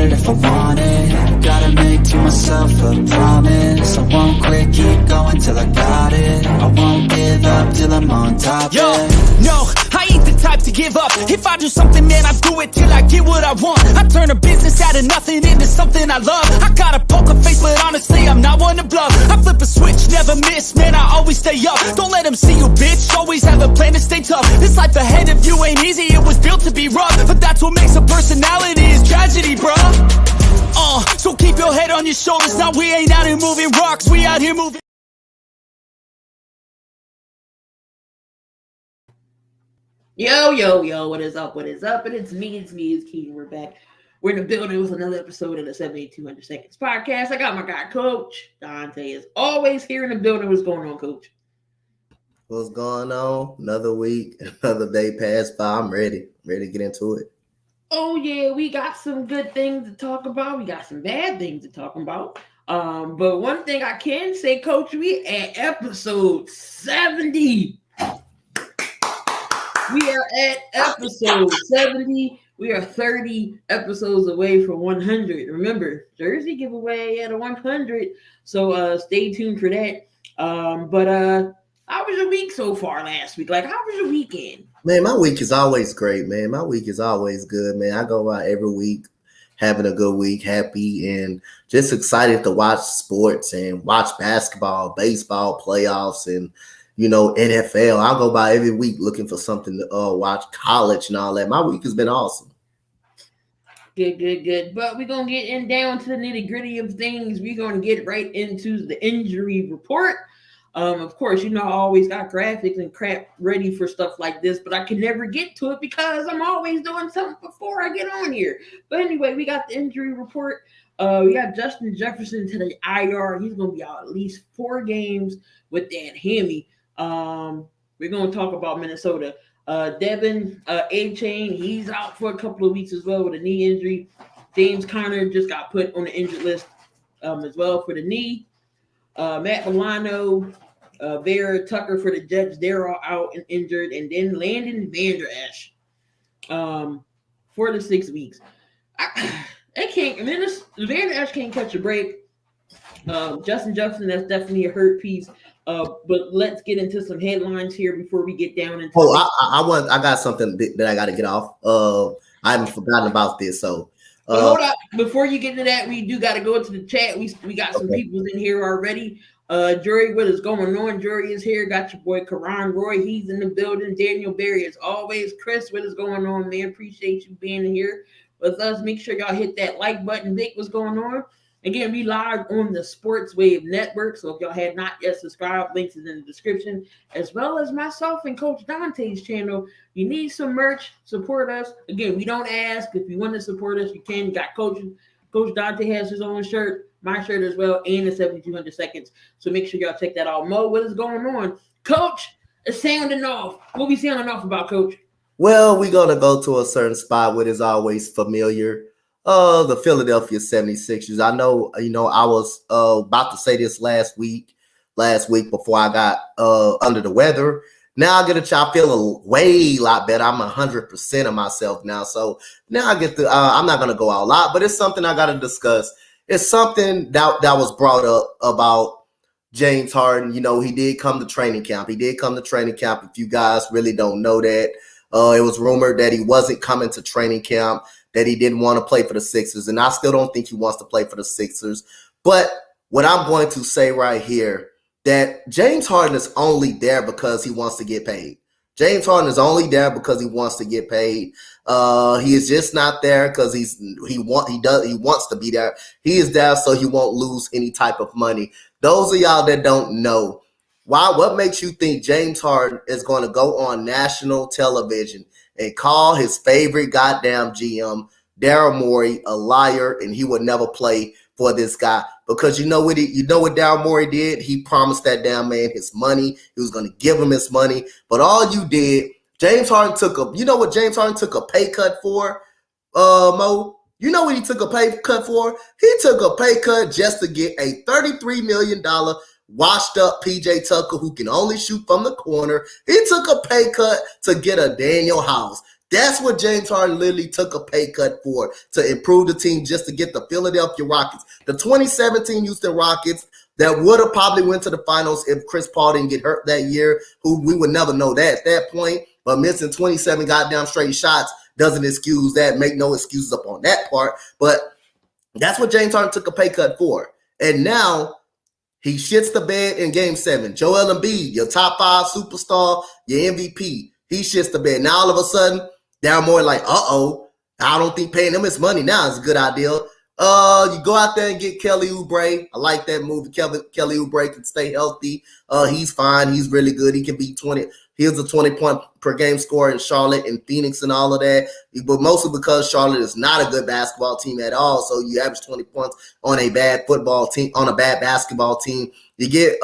it if I want it. Gotta make to myself a promise. I won't quit, keep going till I got it. I won't give up till I'm on top. Yo, no, I ain't the type to give up. If I do something, man, I do it till I get what I want. I turn a business out of nothing into something I love. I got a poker face, but honestly, I'm not one to bluff. I flip a switch, never miss, man, I always stay up. Don't let them see you, bitch, always have a plan to stay tough. This life ahead of you ain't easy, it was built to be rough. But that's what makes a personality is tragedy, bruh. So keep your head on your shoulders. Now we ain't out here moving rocks, we out here moving. Yo, what is up? And it's me, Keaton. We're back. We're in the building with another episode of the 7200 Seconds podcast. I got my guy, Coach Donte, is always here in the building. What's going on, Coach? What's going on? Another week, another day passed by. I'm ready to get into it. Oh, yeah, we got some good things to talk about. We got some bad things to talk about. But one thing I can say, Coach, we at episode 70. We are at episode 70. We are 30 episodes away from 100. Remember, jersey giveaway at a 100. So stay tuned for that. But how was your week so far last week? Like, how was your weekend? Man, my week is always great, man. My week is always good, man. I go out every week having a good week, happy, and just excited to watch sports and watch basketball, baseball, playoffs, and NFL. I'll go by every week looking for something to watch, college and all that. My week has been awesome. Good. But we're going to get down to the nitty-gritty of things. We're going to get right into the injury report. Of course, I always got graphics and crap ready for stuff like this, but I can never get to it because I'm always doing something before I get on here. But anyway, we got the injury report. We got Justin Jefferson to the IR. He's going to be out at least 4 games with that hammy. We're going to talk about Minnesota. Devin A-Chain, he's out for a couple of weeks as well with a knee injury. James Conner just got put on the injured list as well for the knee. Matt Milano, Vera Tucker for the Jets, they're all out and injured. And then Landon Vander Esch for the 6 weeks. Vander Esch can't catch a break. Justin Jefferson, that's definitely a hurt piece. But let's get into some headlines here before we get down into. I got something that I got to get off. I haven't forgotten about this. So hold up, before you get into that, we do got to go into the chat. We got some people in here already. Jury, what is going on? Jury is here. Got your boy Karan Roy. He's in the building. Daniel Berry, as always. Chris, what is going on, man? Appreciate you being here with us. Make sure y'all hit that like button. Vic, what's going on? Again, we live on the Sports Wave Network, so if y'all have not yet subscribed, links is in the description, as well as myself and Coach Donte's channel. If you need some merch, support us. Again, we don't ask. If you want to support us, you can. You got Coach Donte has his own shirt, my shirt as well, and the 7200 Seconds. So make sure y'all check that out. Mo, what is going on? Coach is sounding off. What we sounding off about, Coach? Well, we're going to go to a certain spot where it's always familiar. The Philadelphia 76ers. I know, I was about to say this last week before I got under the weather. Now I feel a lot better. I'm 100% of myself now. So now I get I'm not going to go out a lot, but it's something I got to discuss. It's something that was brought up about James Harden. He did come to training camp. If you guys really don't know that, it was rumored that he wasn't coming to training camp, that he didn't want to play for the Sixers, and I still don't think he wants to play for the Sixers. But what I'm going to say right here, that James Harden is only there because he wants to get paid. James Harden is only there because he wants to get paid. He is just not there because he wants to be there. He is there so he won't lose any type of money. Those of y'all that don't know, what makes you think James Harden is going to go on national television and call his favorite goddamn GM, Daryl Morey, a liar, and he would never play for this guy? Because you know what Daryl Morey did? He promised that damn man his money. He was going to give him his money. But all you did, James Harden what James Harden took a pay cut for, Mo? You know what he took a pay cut for? He took a pay cut just to get a $33 million washed up PJ Tucker who can only shoot from the corner. He took a pay cut to get a Daniel House. That's what James Harden literally took a pay cut for, to improve the team, just to get the Philadelphia Rockets. The 2017 Houston Rockets that would have probably went to the finals if Chris Paul didn't get hurt that year, who we would never know that at that point. But missing 27 goddamn straight shots doesn't excuse that, make no excuses up on that part. But that's what James Harden took a pay cut for. And now he shits the bed in Game 7. Joel Embiid, your top 5 superstar, your MVP, he shits the bed. Now all of a sudden, they're more like, I don't think paying him his money now is a good idea. You go out there and get Kelly Oubre. I like that move. Kelly Oubre can stay healthy. He's fine. He's really good. He can be 20. He was a 20-point per game scorer in Charlotte and Phoenix and all of that. But mostly because Charlotte is not a good basketball team at all. So you average 20 points on a bad football team, on a bad basketball team. You get,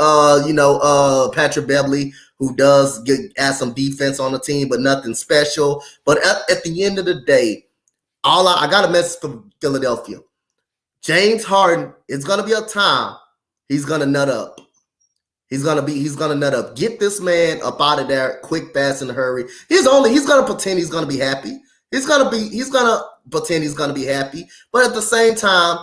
Patrick Beverley, who does add some defense on the team, but nothing special. But at the end of the day, I got a message from Philadelphia. James Harden, it's gonna be a time he's gonna nut up. He's gonna nut up. Get this man up out of there quick, fast, in a hurry. He's gonna pretend he's gonna be happy. He's gonna pretend he's gonna be happy. But at the same time,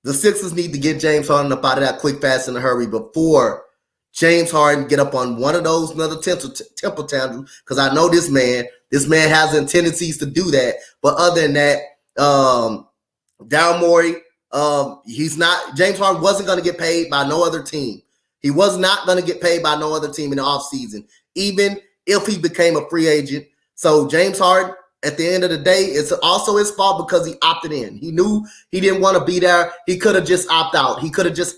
the Sixers need to get James Harden up out of that quick, fast, in a hurry before James Harden get up on one of those another temper tantrum. Because I know this man has tendencies to do that. But other than that, Daryl Morey, James Harden wasn't going to get paid by no other team. He was not going to get paid by no other team in the offseason, even if he became a free agent. So James Harden, at the end of the day, it's also his fault because he opted in. He knew he didn't want to be there. He could have just opted out. He could have just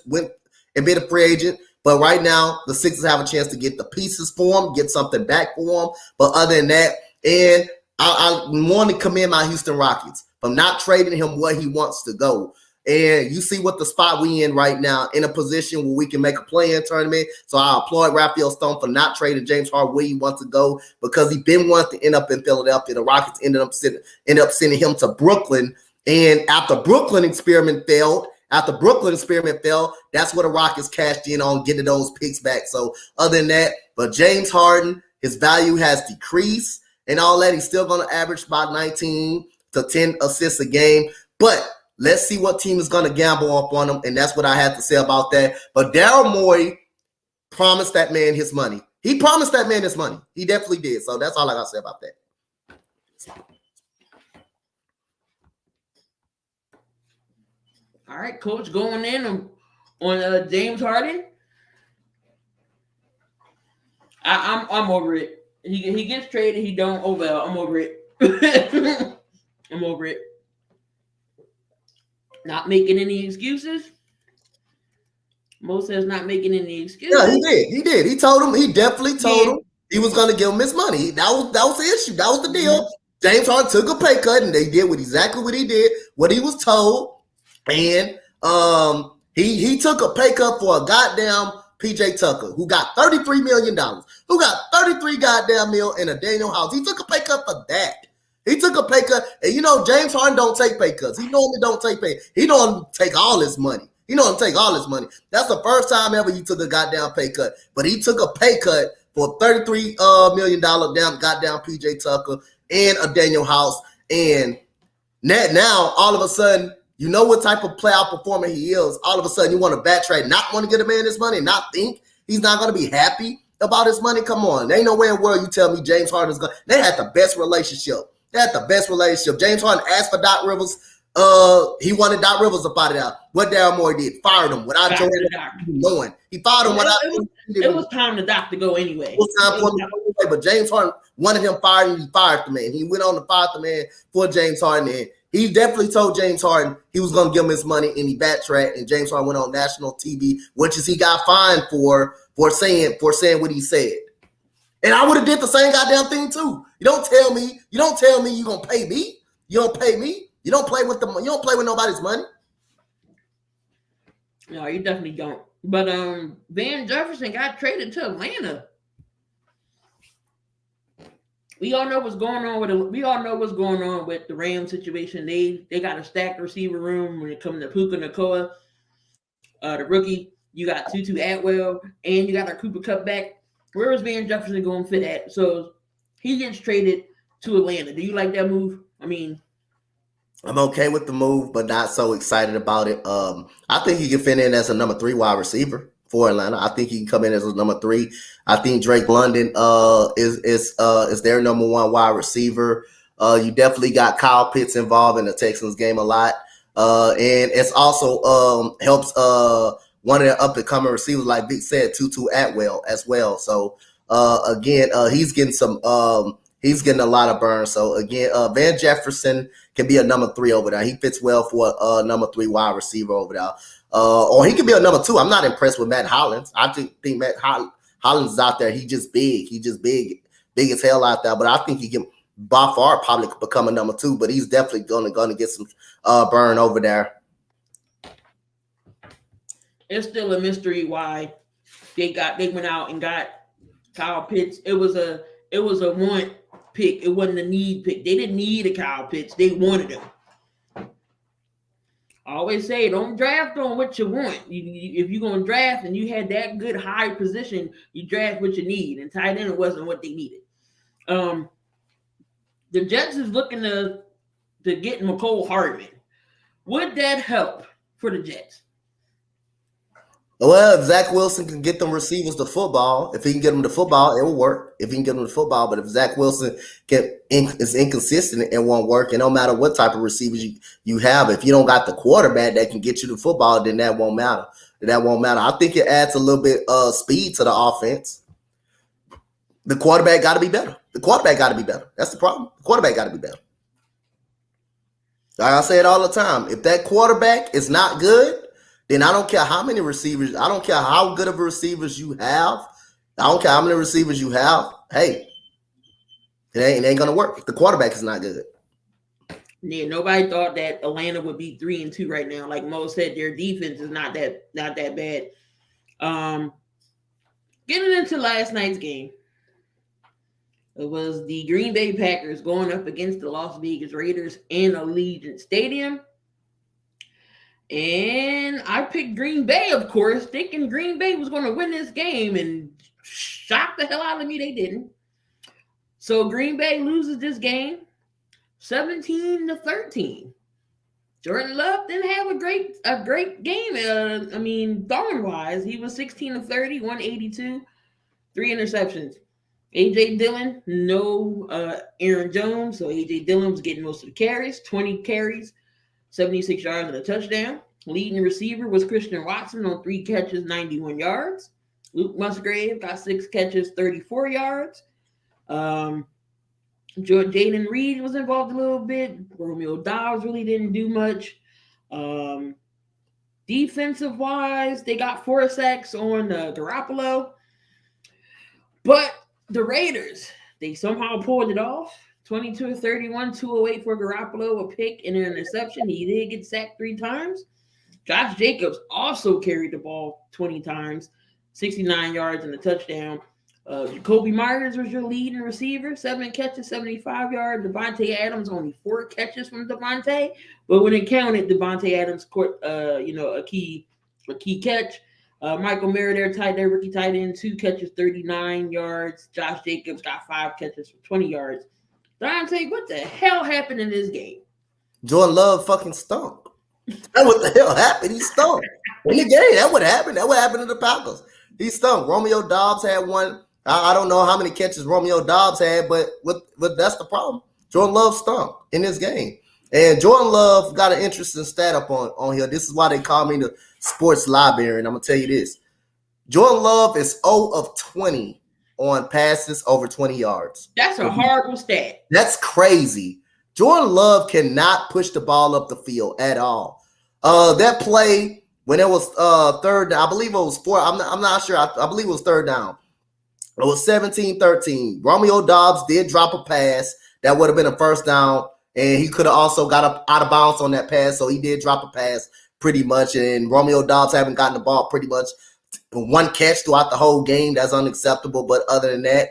went and been a free agent. But right now, the Sixers have a chance to get the pieces for him, get something back for him. But other than that, and I want to commend my Houston Rockets from not trading him where he wants to go. And you see what the spot we in right now, in a position where we can make a play-in tournament. So I applaud Raphael Stone for not trading James Harden where he wants to go, because he been wanting to end up in Philadelphia. The Rockets ended up sending him to Brooklyn. And after Brooklyn experiment failed, that's where the Rockets cashed in on getting those picks back. So other than that, but James Harden, his value has decreased and all that. He's still going to average about 19 to 10 assists a game. But let's see what team is going to gamble up on him, and that's what I had to say about that. But Daryl Morey promised that man his money. He promised that man his money. He definitely did. So that's all I got to say about that. All right, Coach, going in on James Harden. I'm over it. He gets traded. He don't. Oh well, I'm over it. I'm over it. Not making any excuses. Mo says not making any excuses. Yeah, he did. He definitely told him he was going to give him his money. That was the issue. That was the deal. Mm-hmm. James Harden took a pay cut, and they did exactly what he did, what he was told. And he took a pay cut for a goddamn PJ Tucker, who got $33 million, who got 33 goddamn mil in a Daniel House. He took a pay cut for that. He took a pay cut. And James Harden don't take pay cuts. He normally don't take pay. He don't take all his money. That's the first time ever he took a goddamn pay cut. But he took a pay cut for $33 million damn goddamn PJ Tucker and a Daniel House. And now, all of a sudden, you know what type of playoff performer he is. All of a sudden, you want to backtrack, not want to get a man his money, not think he's not going to be happy about his money. Come on. There ain't no way in the world you tell me James Harden is going to. They had the best relationship. James Harden asked for Doc Rivers. He wanted Doc Rivers up out of there. What Daryl Morey did, fired him without Jordan knowing. He fired him without. It was time for Doc to go anyway. It was time for him to go away, but James Harden wanted him fired, and he fired the man. He went on to fire the man for James Harden, and he definitely told James Harden he was going to give him his money, and he backtracked. And James Harden went on national TV, which is he got fined for saying what he said. And I would have did the same goddamn thing too. You don't tell me you're gonna pay me. You don't pay me. You don't play with nobody's money. No, you definitely don't. But Van Jefferson got traded to Atlanta. We all know what's going on with the Rams situation. They got a stacked receiver room when it comes to Puka Nacua, the rookie. You got Tutu Atwell, and you got our Cooper Kupp back. Where is Van Jefferson going to fit at? So he gets traded to Atlanta. Do you like that move? I mean, I'm okay with the move, but not so excited about it. I think he can fit in as a number 3 wide receiver for Atlanta. I think he can come in as a number 3. I think Drake London is their number 1 wide receiver. You definitely got Kyle Pitts involved in the Texans game a lot. And it's also helps one of the up and coming receivers, like Vic said, Tutu Atwell as well. So again, he's getting a lot of burn. So again, Van Jefferson can be a number 3 over there. He fits well for a number 3 wide receiver over there. Or he can be a number 2. I'm not impressed with Matt Hollins. I think Matt Hollins is out there. He just big. He just big as hell out there. But I think he can by far probably become a number 2. But he's definitely gonna get some burn over there. it's still a mystery why they went out and got Kyle Pitts. It was a want pick. It wasn't a need pick. They didn't need a Kyle Pitts. They wanted him. I always say, don't draft on what you want. If you're going to draft and you had that good high position, you draft what you need. And tight end wasn't what they needed. The Jets is looking to get McCole Hardman. Would that help for the Jets? Well, if Zach Wilson can get them receivers the football, if he can get them the football, it will work. If he can get them the football, but if Zach Wilson is inconsistent, it won't work. And no matter what type of receivers you have, if you don't got the quarterback that can get you the football, then that won't matter. I think it adds a little bit of speed to the offense. The quarterback got to be better. That's the problem. The quarterback got to be better. Like I say it all the time. If that quarterback is not good, then I don't care how many receivers, I don't care how good of receivers you have. I don't care how many receivers you have. Hey, it ain't going to work if the quarterback is not good. Yeah, nobody thought that Atlanta would be 3-2 right now. Like Mo said, their defense is not that bad. Getting into last night's game, it was the Green Bay Packers going up against the Las Vegas Raiders in Allegiant Stadium. And I picked Green Bay, of course, thinking Green Bay was going to win this game, and shocked the hell out of me they didn't. So Green Bay loses this game 17-13. Jordan Love didn't have a great game. Throwing-wise, he was 16-30, 182, 3 interceptions. A.J. Dillon, no Aaron Jones, so A.J. Dillon was getting most of the carries, 20 carries, 76 yards and a touchdown. Leading receiver was Christian Watson on 3 catches, 91 yards. Luke Musgrave got 6 catches, 34 yards. Jaden Reed was involved a little bit. Romeo Dobbs really didn't do much. Defensive-wise, they got 4 sacks on Garoppolo. But the Raiders, they somehow pulled it off. 22-31, 208 for Garoppolo, a pick and an interception. He did get sacked 3 times. Josh Jacobs also carried the ball 20 times, 69 yards and a touchdown. Jacoby Myers was your leading receiver, 7 catches, 75 yards. Devontae Adams, only 4 catches from Devontae. But when it counted, Devontae Adams caught, a key catch. Michael Merritt, their rookie tight end, 2 catches, 39 yards. Josh Jacobs got 5 catches for 20 yards. Donte, what the hell happened in this game? Jordan Love fucking stunk. That's what the hell happened. He stunk. In the game, that would happen. That would happen to the Packers. He stunk. Romeo Dobbs had one. I don't know how many catches Romeo Dobbs had, but that's the problem. Jordan Love stunk in this game. And Jordan Love got an interesting stat up on here. This is why they call me the sports librarian. I'm going to tell you this. Jordan Love is 0 of 20 on passes over 20 yards. That's a horrible stat. That's crazy. Jordan Love cannot push the ball up the field at all. That play, when it was third down, I believe it was 4. I'm not sure. I believe it was third down. It was 17-13. Romeo Dobbs did drop a pass. That would have been a first down, and he could have also got up out of bounds on that pass, so he did drop a pass pretty much, and Romeo Dobbs haven't gotten the ball pretty much 1 catch throughout the whole game. That's unacceptable, but other than that,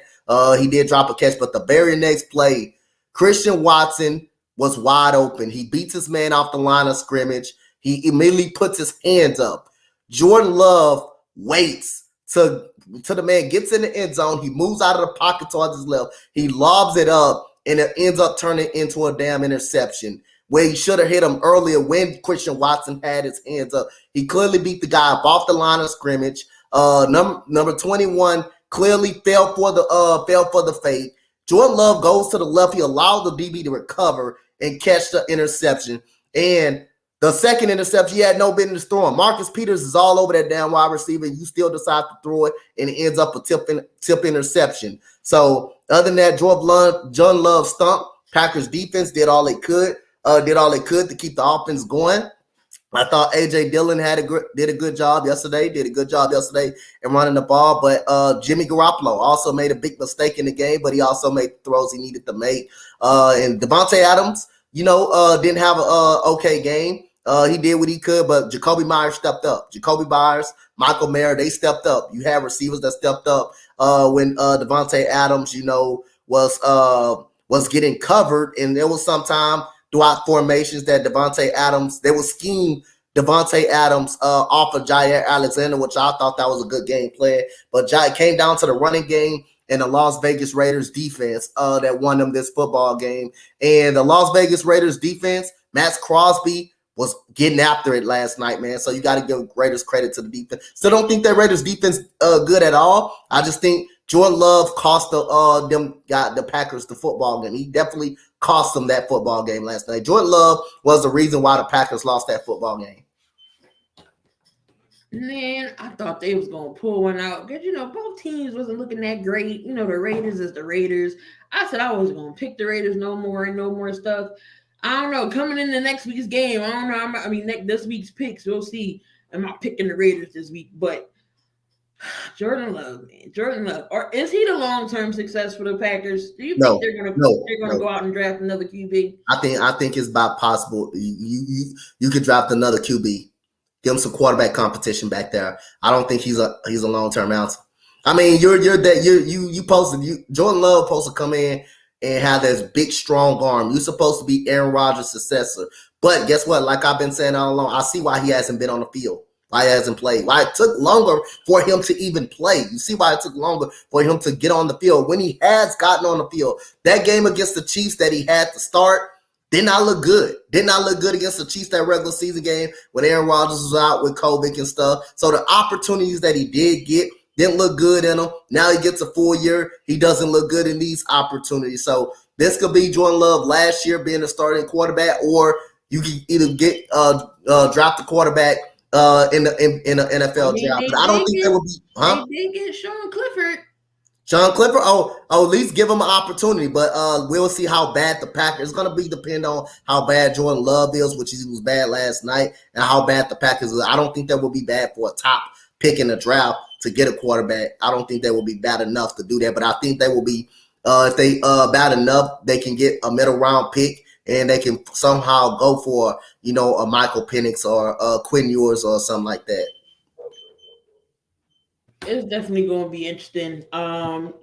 he did drop a catch. But the very next play, Christian Watson was wide open. He beats his man off the line of scrimmage. He immediately puts his hands up. Jordan Love waits to to the man, gets in the end zone. He moves out of the pocket towards his left. He lobs it up, and it ends up turning into a damn interception where he should have hit him earlier when Christian Watson had his hands up. He clearly beat the guy up off the line of scrimmage. Number 21 clearly fell for the fake. Jordan Love goes to the left. He allowed the DB to recover and catch the interception. And the second interception, he had no business throwing. Marcus Peters is all over that damn wide receiver. You still decide to throw it, and it ends up a tip interception. So other than that, Jordan Love stumped. Packers defense did all they could to keep the offense going. I thought A.J. Dillon did a good job yesterday in running the ball, but Jimmy Garoppolo also made a big mistake in the game, but he also made the throws he needed to make. And Devontae Adams, didn't have an okay game. He did what he could, but Jacoby Myers stepped up. Jacoby Myers, Michael Mayer, they stepped up. You have receivers that stepped up when Devontae Adams, was getting covered, and there was some time throughout formations that they will scheme Devontae Adams off of Jair Alexander, which I thought that was a good game plan. But it came down to the running game and the Las Vegas Raiders defense that won them this football game. And the Las Vegas Raiders defense, Max Crosby was getting after it last night, man. So you got to give Raiders credit to the defense. So I don't think that Raiders defense good at all. I just think Jordan Love cost the Packers the football game. He definitely cost them that football game last night. Jordan Love was the reason why the Packers lost that football game. Man, I thought they was going to pull one out because, both teams wasn't looking that great. The Raiders is the Raiders. I said I wasn't going to pick the Raiders no more stuff. I don't know. Coming in the next week's game, I don't know. This week's picks, we'll see. I'm not picking the Raiders this week, but Jordan Love, man. Jordan Love. Or is he the long-term success for the Packers? Do you think they're going to go out and draft another QB? I think it's about possible. You could draft another QB. Give him some quarterback competition back there. I don't think he's a long-term answer. I mean, Jordan Love supposed to come in and have this big, strong arm. You're supposed to be Aaron Rodgers' successor. But guess what? Like I've been saying all along, I see why he hasn't been on the field. Why he hasn't played. Why it took longer for him to even play. You see why it took longer for him to get on the field. When he has gotten on the field, that game against the Chiefs that he had to start did not look good. Did not look good against the Chiefs, that regular season game when Aaron Rodgers was out with COVID and stuff. So the opportunities that he did get didn't look good in him. Now he gets a full year. He doesn't look good in these opportunities. So this could be Jordan Love last year being a starting quarterback, or you can either get draft the quarterback in the NFL draft. But I don't think that would be. They get Sean Clifford. At least give him an opportunity. But we'll see how bad the Packers. It's going to depend on how bad Jordan Love is, which he was bad last night, and how bad the Packers is. I don't think that will be bad for a top pick in the draft to get a quarterback. I don't think they will be bad enough to do that. But I think they will be, if they bad enough, they can get a middle round pick. And they can somehow go for, a Michael Penix or Quinn Ewers or something like that. It's definitely going to be interesting.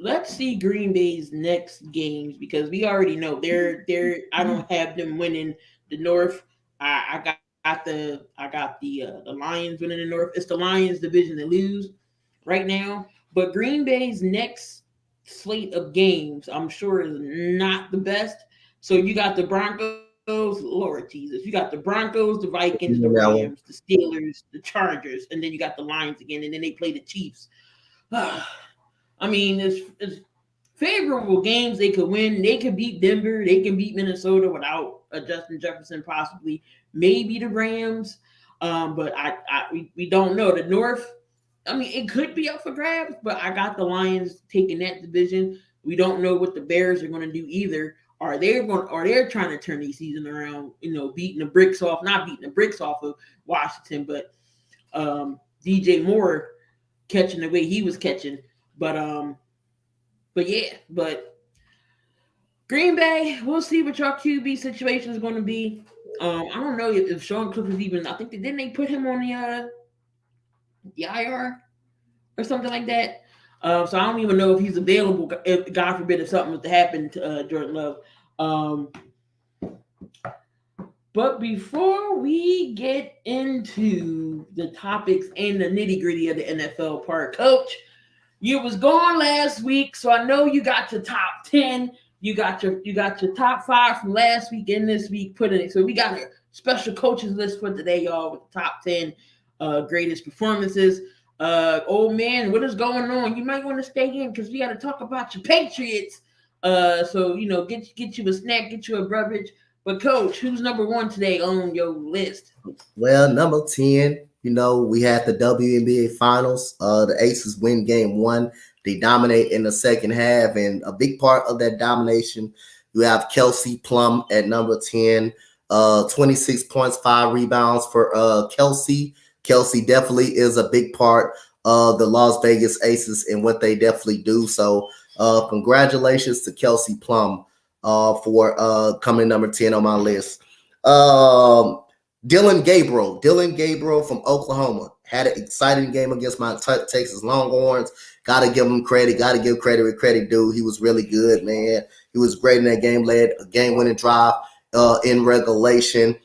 Let's see Green Bay's next games because we already know they're. I don't have them winning the North. I got the Lions winning the North. It's the Lions division that lose right now. But Green Bay's next slate of games, I'm sure, is not the best. So you got the Broncos, Lord Jesus. You got the Broncos, the Vikings, the Rams, the Steelers, the Chargers, and then you got the Lions again, and then they play the Chiefs. I mean, it's favorable games they could win. They could beat Denver. They can beat Minnesota without Justin Jefferson, possibly. Maybe the Rams. But we don't know. The North, it could be up for grabs, but I got the Lions taking that division. We don't know what the Bears are going to do either. Are they trying to turn the season around, not beating the bricks off of Washington, but DJ Moore catching the way he was catching. But Green Bay, we'll see what your QB situation is going to be. I don't know if Sean Clifford even, I think didn't they put him on the IR or something like that? So I don't even know if he's available, if God forbid if something was to happen to Jordan Love. But before we get into the topics and the nitty-gritty of the NFL part, Coach, You was gone last week, so I know you got your top 10. You got your top 5 from last week and this week put in it. So we got a special coaches list for today, y'all, with the top 10 greatest performances. Old man, what is going on? You might want to stay in because we got to talk about your Patriots. So get you a snack, get you a beverage. But coach, who's number 1 today on your list? Well, number 10, we had the WNBA Finals. The Aces win game 1. They dominate in the second half, and a big part of that domination, you have Kelsey Plum at number 10, 26 points, 5 rebounds for Kelsey. Kelsey definitely is a big part of the Las Vegas Aces and what they definitely do. So congratulations to Kelsey Plum for coming number 10 on my list. Dylan Gabriel from Oklahoma had an exciting game against my Texas Longhorns. Got to give him credit. Got to give credit where credit due. He was really good, man. He was great in that game. Led a game-winning drive in regulation.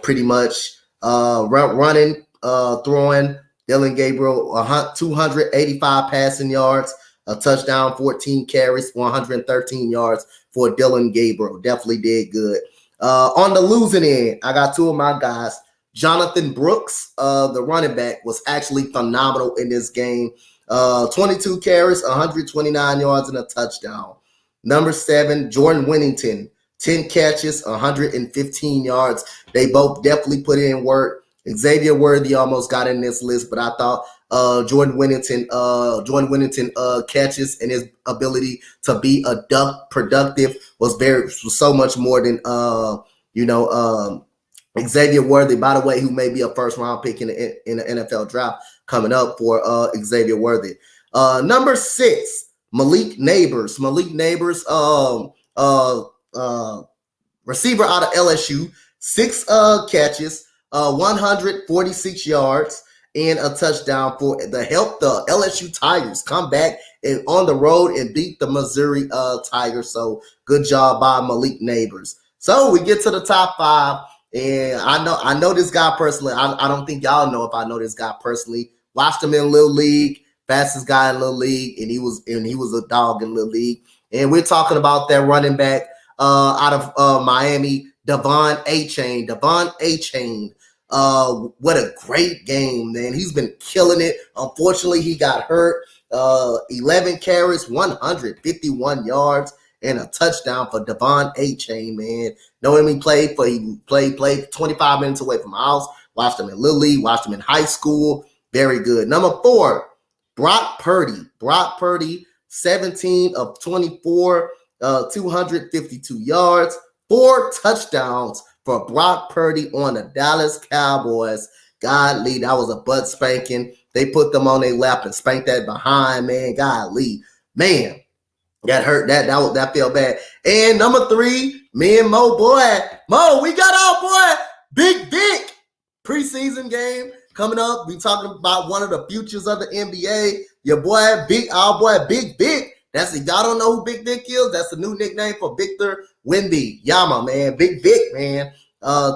Pretty much running, throwing. Dylan Gabriel, 285 passing yards, a touchdown, 14 carries, 113 yards for Dylan Gabriel. Definitely did good. On the losing end, I got 2 of my guys. Jonathan Brooks, the running back, was actually phenomenal in this game. 22 carries, 129 yards, and a touchdown. Number 7, Jordan Winnington, 10 catches, 115 yards. They both definitely put in work. Xavier Worthy almost got in this list, but I thought Jordan Winnington catches and his ability to be productive was so much more than Xavier Worthy, by the way, who may be a first round pick in the NFL draft coming up for Xavier Worthy. Number 6, Malik Neighbors. Receiver out of LSU, 6 catches, 146 yards, and a touchdown for the LSU Tigers come back and on the road and beat the Missouri Tigers. So good job by Malik Neighbors. So we get to the top 5, and I know this guy personally. I don't think y'all know if I know this guy personally. Watched him in Little League, fastest guy in Little League, and he was a dog in Little League. And we're talking about that running back out of Miami, Devon Achane. What a great game, man. He's been killing it. Unfortunately, he got hurt. 11 carries, 151 yards, and a touchdown for Devon Achane, man. Knowing he played 25 minutes away from my house. Watched him in Little League, watched him in high school. Very good. Number 4, Brock Purdy, 17 of 24, 252 yards, 4 touchdowns for Brock Purdy on the Dallas Cowboys. Godly, that was a butt spanking. They put them on their lap and spanked that behind, man. Godly, man, that hurt. That felt bad. And number 3, me and Mo, we got our boy Big Vic. Preseason game coming up. We talking about one of the futures of the NBA. Our boy Big Vic. That's if y'all don't know who Big Vic is, that's the new nickname for Victor Wembanyama, man. Big Vic, man.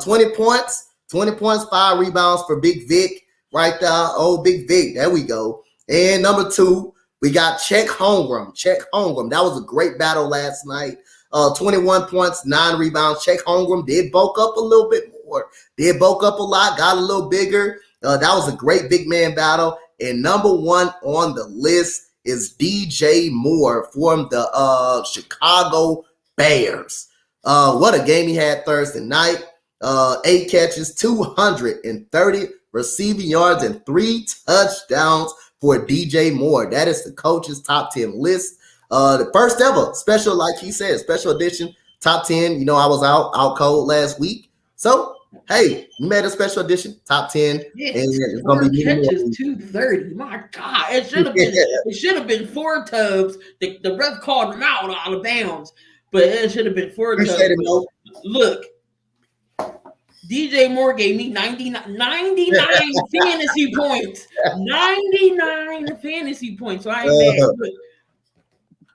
20 points, 5 rebounds for Big Vic right there. Oh, Big Vic. There we go. And number 2, we got Chet Holmgren. That was a great battle last night. 21 points, 9 rebounds. Chet Holmgren did bulk up a little bit more. Did bulk up a lot, got a little bigger. That was a great big man battle. And number 1 on the list is DJ Moore from the Chicago Bears. What a game he had Thursday night. 8 catches, 230 receiving yards, and 3 touchdowns for DJ Moore. That is the coach's top 10 list. The first ever special, like he said, special edition top 10. I was out cold last week. So, hey, we made a special edition top 10. Yeah, and it's 4 gonna be catches, 230. My God, it should have been 4 tubs. The ref called him out of bounds, but it should have been 4 tubs. Look, DJ Moore gave me 99 fantasy points. 99 fantasy points. So I ain't mad. Look,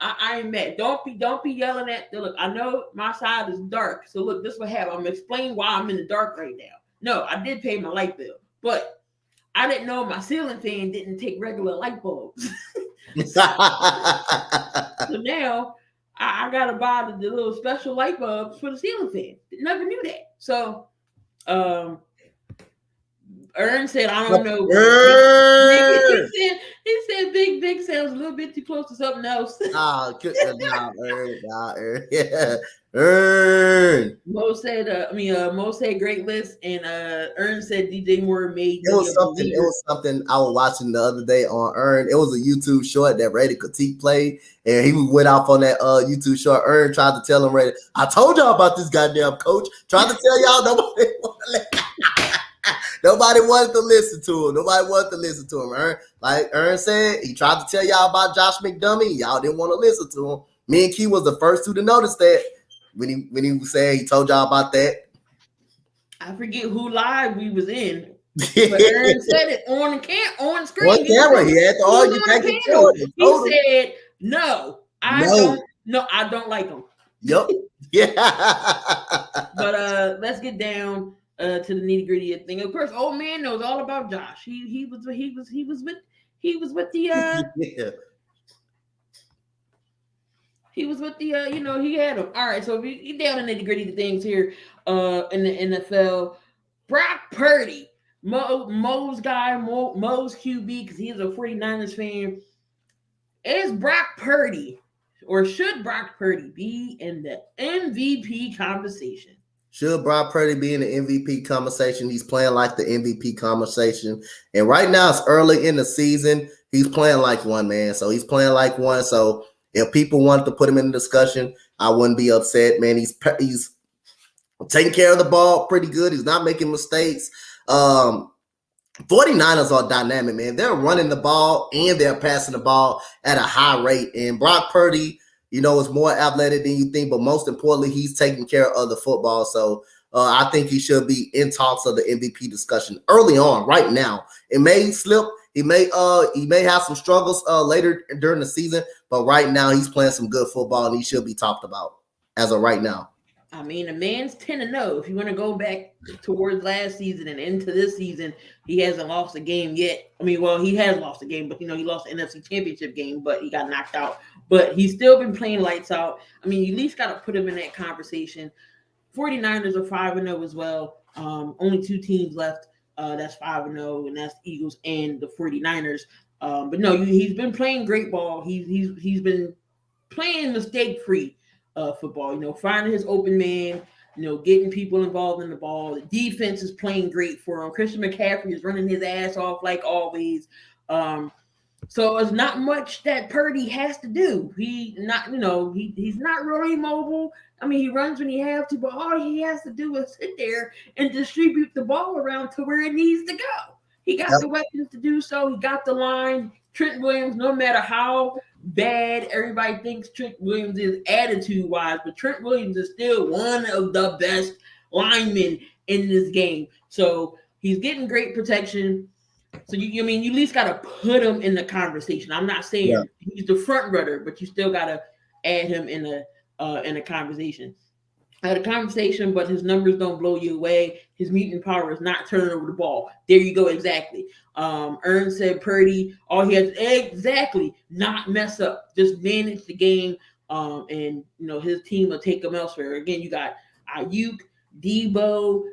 I ain't mad. Don't be yelling at. Look, I know my side is dark. So look, this is what happened. I'm explaining why I'm in the dark right now. No, I did pay my light bill, but I didn't know my ceiling fan didn't take regular light bulbs. So now I gotta buy the little special light bulbs for the ceiling fan. Never knew that. So Ern said, I don't know. He said Big sounds a little bit too close to something else. Ern. Mo said, Mo said great list, and Ern said DJ Moore made. It was something I was watching the other day on Ern. It was a YouTube short that Reddy Critique played, and he went off on that YouTube short. Ern tried to tell him, Reddy, I told y'all about this goddamn coach. Tried to tell y'all nobody wanted to listen to him. Nobody wanted to listen to him. Ern said, he tried to tell y'all about Josh McDummy. Y'all didn't want to listen to him. Me and Key was the first two to notice that when he said he told y'all about that. I forget who live we was in. But Ern said it on screen. On camera, he had to argue back and forth. He said, "No, I don't like him." Yep. Yeah. But let's get down to the nitty gritty of thing. Of course, old man knows all about Josh. He was with the he was with the he had him. All right, so if you get down to nitty gritty things here in the NFL, Brock Purdy, Mo's guy, Mo's QB, because he's a 49ers fan. Is Brock Purdy, or should Brock Purdy be in the MVP conversation? Should Brock Purdy be in the MVP conversation? He's playing like the MVP conversation. And right now it's early in the season. He's playing like one, man. So he's playing like one. So if people wanted to put him in the discussion, I wouldn't be upset, man. He's taking care of the ball pretty good. He's not making mistakes. 49ers are dynamic, man. They're running the ball and they're passing the ball at a high rate. And Brock Purdy, is more athletic than you think, but most importantly, he's taking care of the football. So I think he should be in talks of the MVP discussion early on. Right now, it may slip. He may have some struggles later during the season, but right now he's playing some good football and he should be talked about as of right now. I mean, the man's 10-0. If you want to go back towards last season and into this season, he hasn't lost a game yet. I mean, well, he has lost a game, but he lost the NFC Championship game, but he got knocked out. But he's still been playing lights out. I mean, you at least got to put him in that conversation. 49ers are 5-0 as well. Only two teams left. That's 5-0, and that's Eagles and the 49ers. But no, he's been playing great ball. He's been playing mistake-free football. Finding his open man. Getting people involved in the ball. The defense is playing great for him. Christian McCaffrey is running his ass off like always. So it's not much that Purdy has to do. He's not really mobile. I mean, he runs when he has to, but all he has to do is sit there and distribute the ball around to where it needs to go. He got the weapons to do so. He got the line. Trent Williams, no matter how bad everybody thinks Trent Williams is attitude-wise, but Trent Williams is still one of the best linemen in this game. So he's getting great protection. So you at least got to put him in the conversation. I'm not saying he's the front runner, but you still got to add him in a conversation. I had a conversation, but his numbers don't blow you away. His mutant power is not turning over the ball. There you go, exactly. Ern said Purdy, all he has exactly not mess up, just manage the game, and his team will take him elsewhere. Again, you got Ayuk, Debo,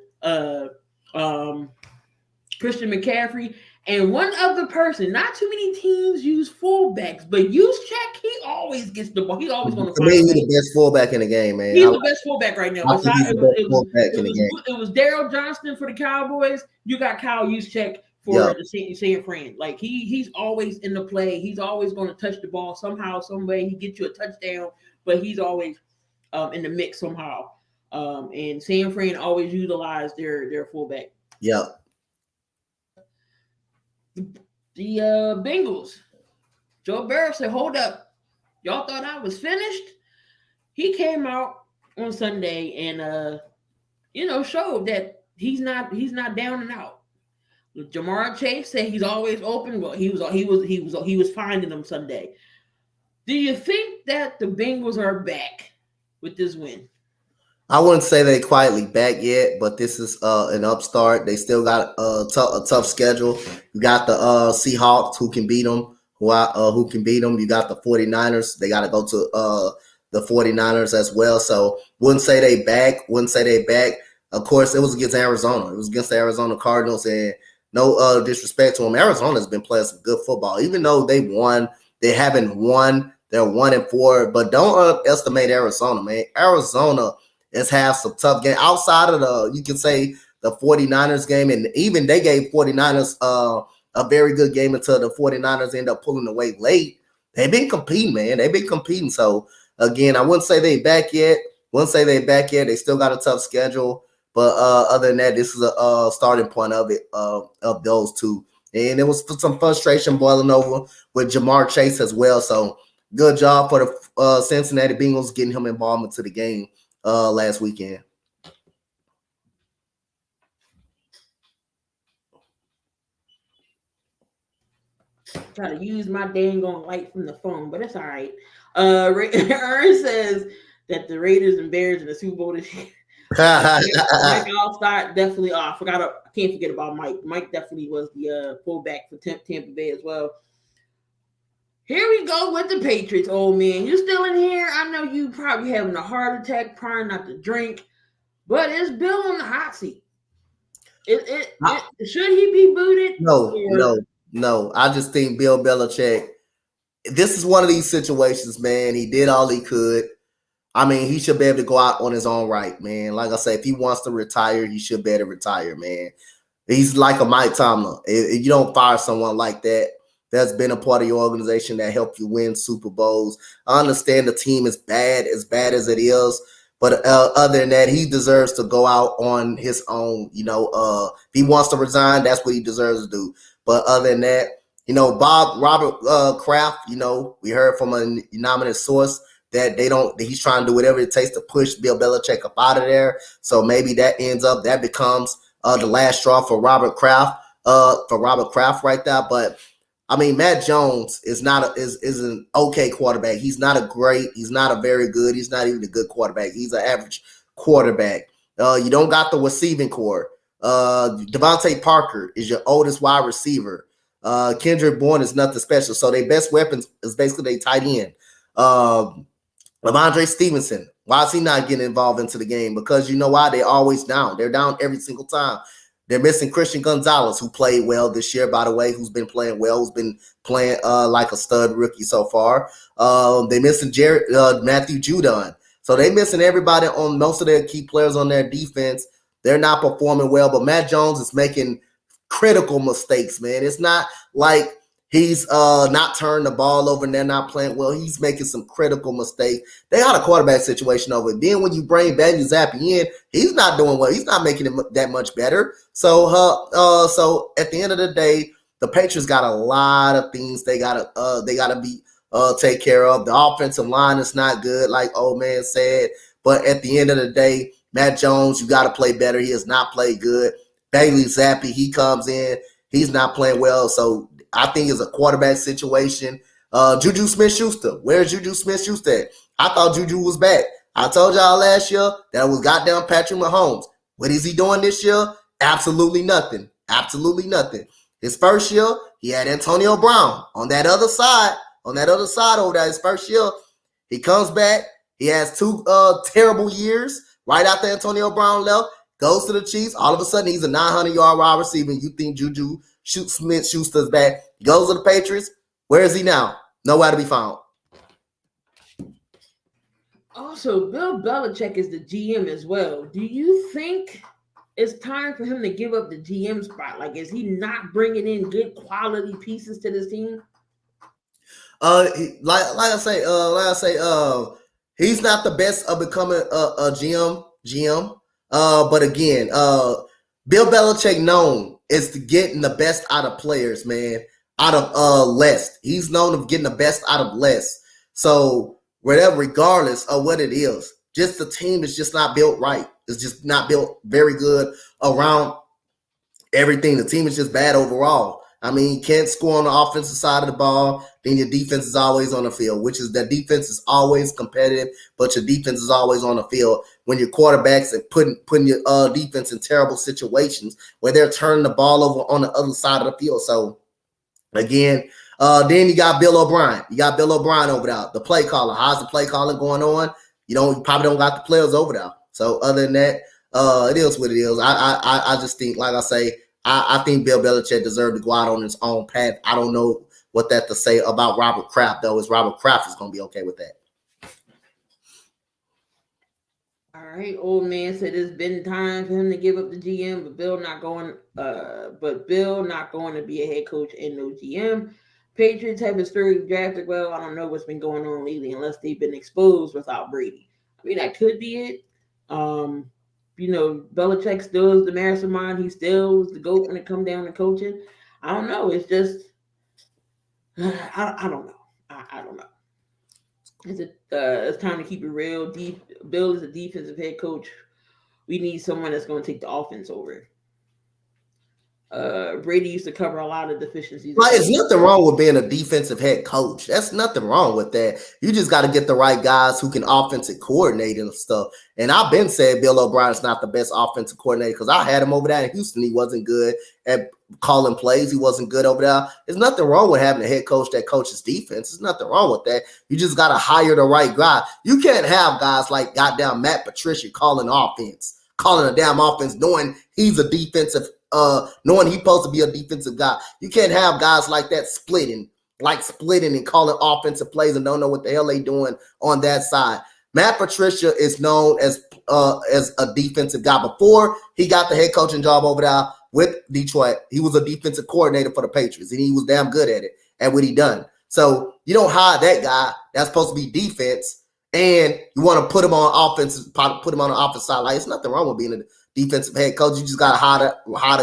Christian McCaffrey, and one other person. Not too many teams use fullbacks, but Juszczyk, he always gets the ball. He always going to find he's the best fullback in the game, man. He's the best fullback right now. It was Daryl Johnston for the Cowboys. You got Kyle Juszczyk for the San Fran. Like he's always in the play. He's always going to touch the ball somehow, some way. He gets you a touchdown, but he's always in the mix somehow. And San Fran always utilize their fullback. Yep. The Bengals, Joe Burrow said, "Hold up, y'all thought I was finished?" He came out on Sunday and showed that he's not down and out. Jamar Chase said he's always open. Well, he was finding them Sunday. Do you think that the Bengals are back with this win? I wouldn't say they quietly back yet, but this is an upstart. They still got a tough schedule. You got the Seahawks who can beat them, who can beat them. You got the 49ers. They got to go to the 49ers as well. So wouldn't say they back. Of course, it was against Arizona. It was against the Arizona Cardinals, and no disrespect to them. Arizona's been playing some good football. Even though they won, they haven't won. They're 1-4, but don't underestimate Arizona, man. Arizona has had some tough games outside of you can say the 49ers game, and even they gave 49ers a very good game until the 49ers end up pulling away late. They've been competing, man. They've been competing. So, again, I wouldn't say they back yet. They still got a tough schedule. But other than that, this is a starting point of it, of those two. And there was some frustration boiling over with Jamar Chase as well. So, good job for the Cincinnati Bengals getting him involvement to the game last weekend. Try to use my dang on light from the phone, but it's all right. Ern says that the Raiders and Bears in the Super Bowl this year. Mike All-Star definitely off. I can't forget about Mike. Mike definitely was the fullback for Tampa Bay as well. Here we go with the Patriots, old man. You still in here? I know you probably having a heart attack, trying not to drink, but is Bill on the hot seat? Should he be booted? No. I just think Bill Belichick, this is one of these situations, man. He did all he could. I mean, he should be able to go out on his own right, man. Like I said, if he wants to retire, he should be able to retire, man. He's like a Mike Tomlin. If you don't fire someone like that, that's been a part of your organization that helped you win Super Bowls. I understand the team is bad as it is, but other than that, he deserves to go out on his own. If he wants to resign, that's what he deserves to do. But other than that, Robert Kraft, we heard from a anonymous source that he's trying to do whatever it takes to push Bill Belichick up out of there. So maybe that becomes the last straw for Robert Kraft right there. But I mean, Matt Jones is an okay quarterback. He's not a very good, he's not even a good quarterback. He's an average quarterback. You don't got the receiving core. Devontae Parker is your oldest wide receiver. Kendrick Bourne is nothing special. So their best weapons is basically they tight end. Lamondre Stevenson, why is he not getting involved into the game? Because you know why? They're always down. They're down every single time. They're missing Christian Gonzalez, who played well this year, by the way, who's been playing well, who's been playing like a stud rookie so far. They're missing Matthew Judon. So they're missing everybody on most of their key players on their defense. They're not performing well, but Matt Jones is making critical mistakes, man. It's not like he's not turning the ball over and they're not playing well. He's making some critical mistakes. They got a quarterback situation over it. Then when you bring Bailey Zappi in, he's not doing well. He's not making it that much better. So at the end of the day, the Patriots got a lot of things they gotta be take care of. The offensive line is not good, like old man said. But at the end of the day, Matt Jones, you got to play better. He has not played good. Bailey Zappi, he comes in, he's not playing well. So I think it's a quarterback situation. Juju Smith-Schuster, where's Juju Smith-Schuster at? I thought Juju was back. I told y'all last year that it was goddamn Patrick Mahomes. What is he doing this year? Absolutely nothing. Absolutely nothing. His first year, he had Antonio Brown on that other side. Over there, his first year, he comes back. He has two terrible years right after Antonio Brown left. Goes to the Chiefs. All of a sudden, he's a 900-yard wide receiver. You think Juju Smith-Schuster's back. Goes to the Patriots. Where is he now? Nowhere to be found. Also, Bill Belichick is the GM as well. Do you think it's time for him to give up the GM spot? Like, is he not bringing in good quality pieces to this team? Like I say, he's not the best of becoming a GM. But again, Bill Belichick known is to getting the best out of players, man, out of less. He's known of getting the best out of less. So regardless of what it is, just the team is just not built right. It's just not built very good around everything. The team is just bad overall. I mean, you can't score on the offensive side of the ball, then your defense is always on the field, which is that defense is always competitive, but your defense is always on the field when your quarterbacks are putting your defense in terrible situations where they're turning the ball over on the other side of the field. So, again, Then you got Bill O'Brien. You got Bill O'Brien over there, the play caller. How's the play calling going on? You probably don't got the players over there. So other than that, it is what it is. I just think, like I say, I think Bill Belichick deserved to go out on his own path. I don't know what that to say about Robert Kraft, though. Is Robert Kraft is going to be okay with that? All right, old man said it's been time for him to give up the GM, but Bill not going to be a head coach and no GM. Patriots have historically drafted well. I don't know what's been going on lately unless they've been exposed without Brady. I mean, that could be it. Belichick still is the mastermind. He still is the GOAT when it comes down to coaching. I don't know. It's just, I don't know. I don't know. It's time to keep it real. Bill is a defensive head coach. We need someone that's going to take the offense over. Brady used to cover a lot of deficiencies. Well, there's nothing wrong with being a defensive head coach. That's nothing wrong with that. You just got to get the right guys who can offensive coordinate and stuff. And I've been saying Bill O'Brien is not the best offensive coordinator because I had him over there in Houston. He wasn't good at calling plays. He wasn't good over there. There's nothing wrong with having a head coach that coaches defense. There's nothing wrong with that. You just got to hire the right guy. You can't have guys like goddamn Matt Patricia calling a damn offense, knowing he's a defensive knowing he's supposed to be a defensive guy. You can't have guys like that splitting and calling offensive plays and don't know what the hell they doing on that side. Matt Patricia is known as a defensive guy. Before he got the head coaching job over there with Detroit, he was a defensive coordinator for the Patriots, and he was damn good at what he done. So you don't hire that guy that's supposed to be defense, and you want to put him on offense, put him on the offensive side. Like, it's nothing wrong with being a defensive head coach. You just got to hire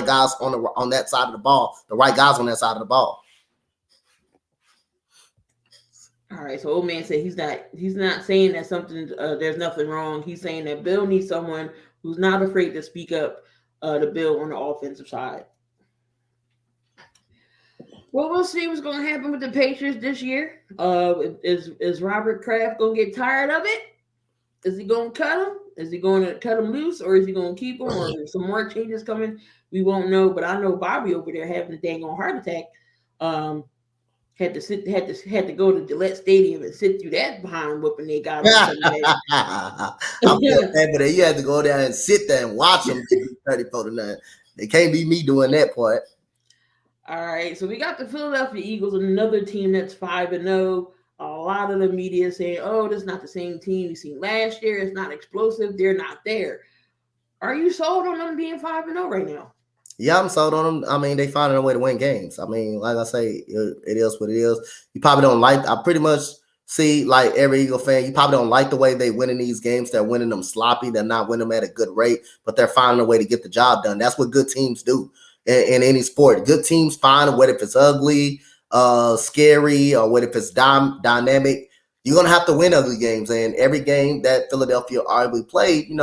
the guys on that side of the ball, the right guys on that side of the ball. All right, so old man said he's not saying that something there's nothing wrong. He's saying that Bill needs someone who's not afraid to speak up to Bill on the offensive side. Well, we'll see what's going to happen with the Patriots this year. Is Robert Kraft going to get tired of it? Is he going to cut him? Is he going to cut him loose, or is he going to keep him, or is some more changes coming? We won't know. But I know Bobby over there having a dang on heart attack. Had to go to Gillette Stadium and sit through that behind whooping they got. I feel bad, but you had to go down and sit there and watch them 34-9. They can't be me doing that part. All right, so we got the Philadelphia Eagles, another team that's 5-0. A lot of the media saying, "Oh, this is not the same team we seen last year. It's not explosive. They're not there." Are you sold on them being 5-0 right now? Yeah, I'm sold on them. I mean, they finding a way to win games. I mean, like I say, it is what it is. You probably don't like. I pretty much see, like every Eagle fan, you probably don't like the way they winning these games. They're winning them sloppy. They're not winning them at a good rate, but they're finding a way to get the job done. That's what good teams do in any sport. Good teams find a way, if it's ugly, scary, or what if it's dynamic. You're gonna have to win ugly games. And every game that Philadelphia arguably played,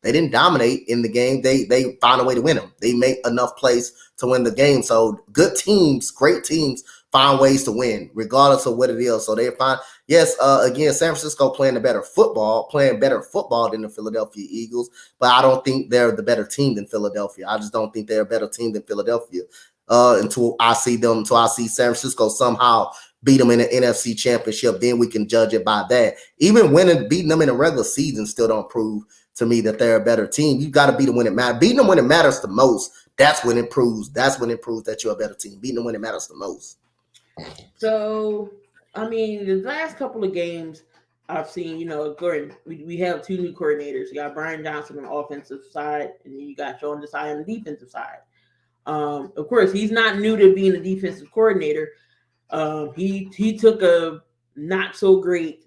they didn't dominate in the game. They found a way to win them. They make enough plays to win the game. So good teams, great teams, find ways to win, regardless of what it is. So they find, yes, again, San Francisco playing better football than the Philadelphia Eagles, but I don't think they're the better team than Philadelphia. I just don't think they're a better team than Philadelphia until I see San Francisco somehow beat them in the NFC Championship. Then we can judge it by that. Even beating them in the regular season still don't prove to me that they're a better team. You got to beat them when it matters. Beating them when it matters the most, that's when it proves that you're a better team. Beating them when it matters the most. So, I mean, the last couple of games I've seen, Gordon, we have two new coordinators. You got Brian Johnson on the offensive side, and then you got Sean Desai on the defensive side. Of course, he's not new to being a defensive coordinator. He took a not so great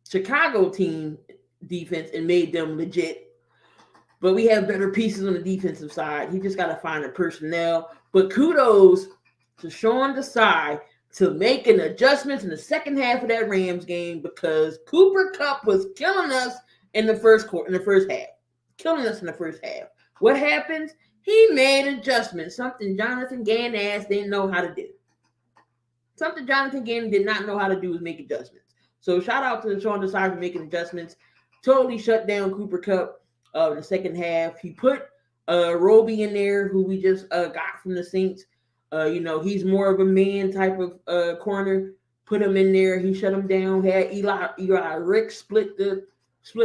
Chicago team defense and made them legit. But we have better pieces on the defensive side. He just got to find the personnel. But kudos to Sean Desai to making adjustments in the second half of that Rams game, because Cooper Kupp was killing us in the first half. Killing us in the first half. What happens? He made adjustments, something Jonathan Gannon didn't know how to do. Something Jonathan Gannon did not know how to do was make adjustments. So shout out to Sean Desai for making adjustments. Totally shut down Cooper Kupp in the second half. He put Roby in there, who we just got from the Saints. He's more of a man type of corner. Put him in there. He shut him down. Had Eli Rick split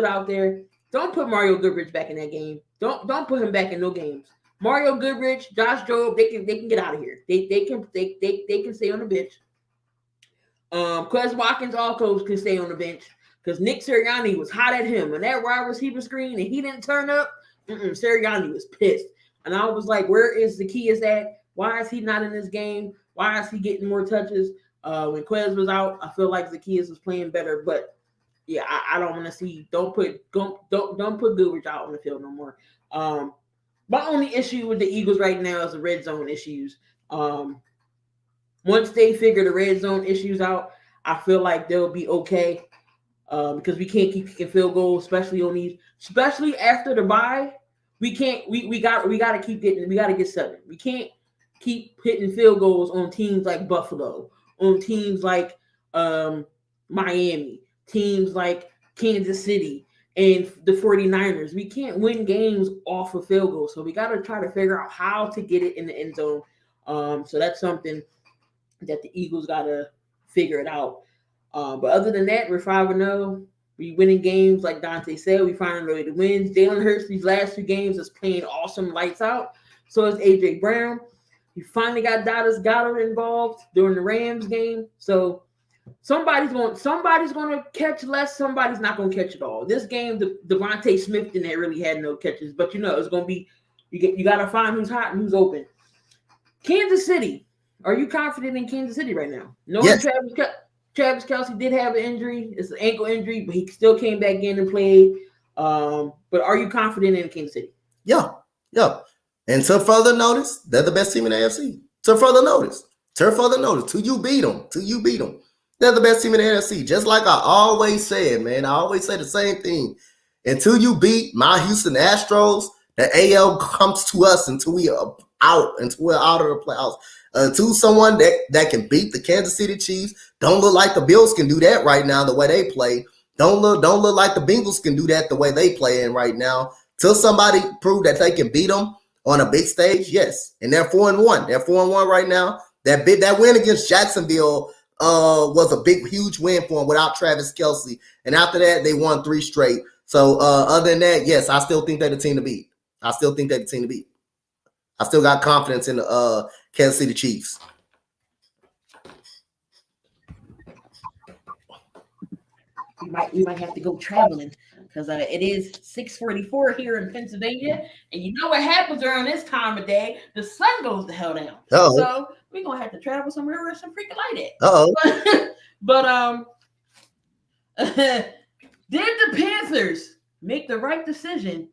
out there. Don't put Mario Goodrich back in that game. Don't put him back in no games. Mario Goodrich, Josh Jobe, they can get out of here. They can stay on the bench. Quez Watkins also can stay on the bench because Nick Sirianni was hot at him and that wide receiver screen and he didn't turn up. Sirianni was pissed, and I was like, "Where is the key? Is that why is he not in this game? Why is he getting more touches?" When Quez was out, I feel like Zacchaeus was playing better, but yeah, I don't want to see. Don't put Goodrich out on the field no more. My only issue with the Eagles right now is the red zone issues. Once they figure the red zone issues out, I feel like they'll be okay. Because we can't keep kicking field goals, especially after the bye. We can't. We got to keep getting. We got to get 7. We can't keep hitting field goals on teams like Buffalo, on teams like Miami, teams like Kansas City, and the 49ers. We can't win games off of field goals, so we got to try to figure out how to get it in the end zone. So that's something that the Eagles got to figure it out. But other than that, we're 5-0. We winning games, like Donte said. We finding a way to win. Jalen Hurts, these last 2 games, is playing awesome, lights out. So is AJ Brown. We finally got Dallas Goedert involved during the Rams game. So somebody's going to catch less. Somebody's not going to catch it all. This game, Devontae Smith didn't really had no catches, but it's going to be you got to find who's hot and who's open. Kansas City. Are you confident in Kansas City right now? No, yes. Travis Kelce did have an injury. It's an ankle injury, but he still came back in and played. But are you confident in Kansas City? Yeah. And to further notice, they're the best team in the AFC. To further notice, till you beat them. They're the best team in the AFC. Just like I always said, man. I always say the same thing. Until you beat my Houston Astros, the AL comes to us until we're out of the playoffs. To someone that can beat the Kansas City Chiefs. Don't look like the Bills can do that right now the way they play. Don't look like the Bengals can do that the way they play in right now. Till somebody prove that they can beat them on a big stage, yes. And they're 4-1. They're 4-1 right now. That win against Jacksonville was a big, huge win for them without Travis Kelce. And after that, they won 3 straight. So other than that, yes, I still think they're the team to beat. I still got confidence in the Kansas City Chiefs. We might have to go traveling because it is 6:44 here in Pennsylvania, and you know what happens around this time of day? The sun goes the hell down. Uh-oh. So we're gonna have to travel somewhere where some freaking light at. But did the Panthers make the right decision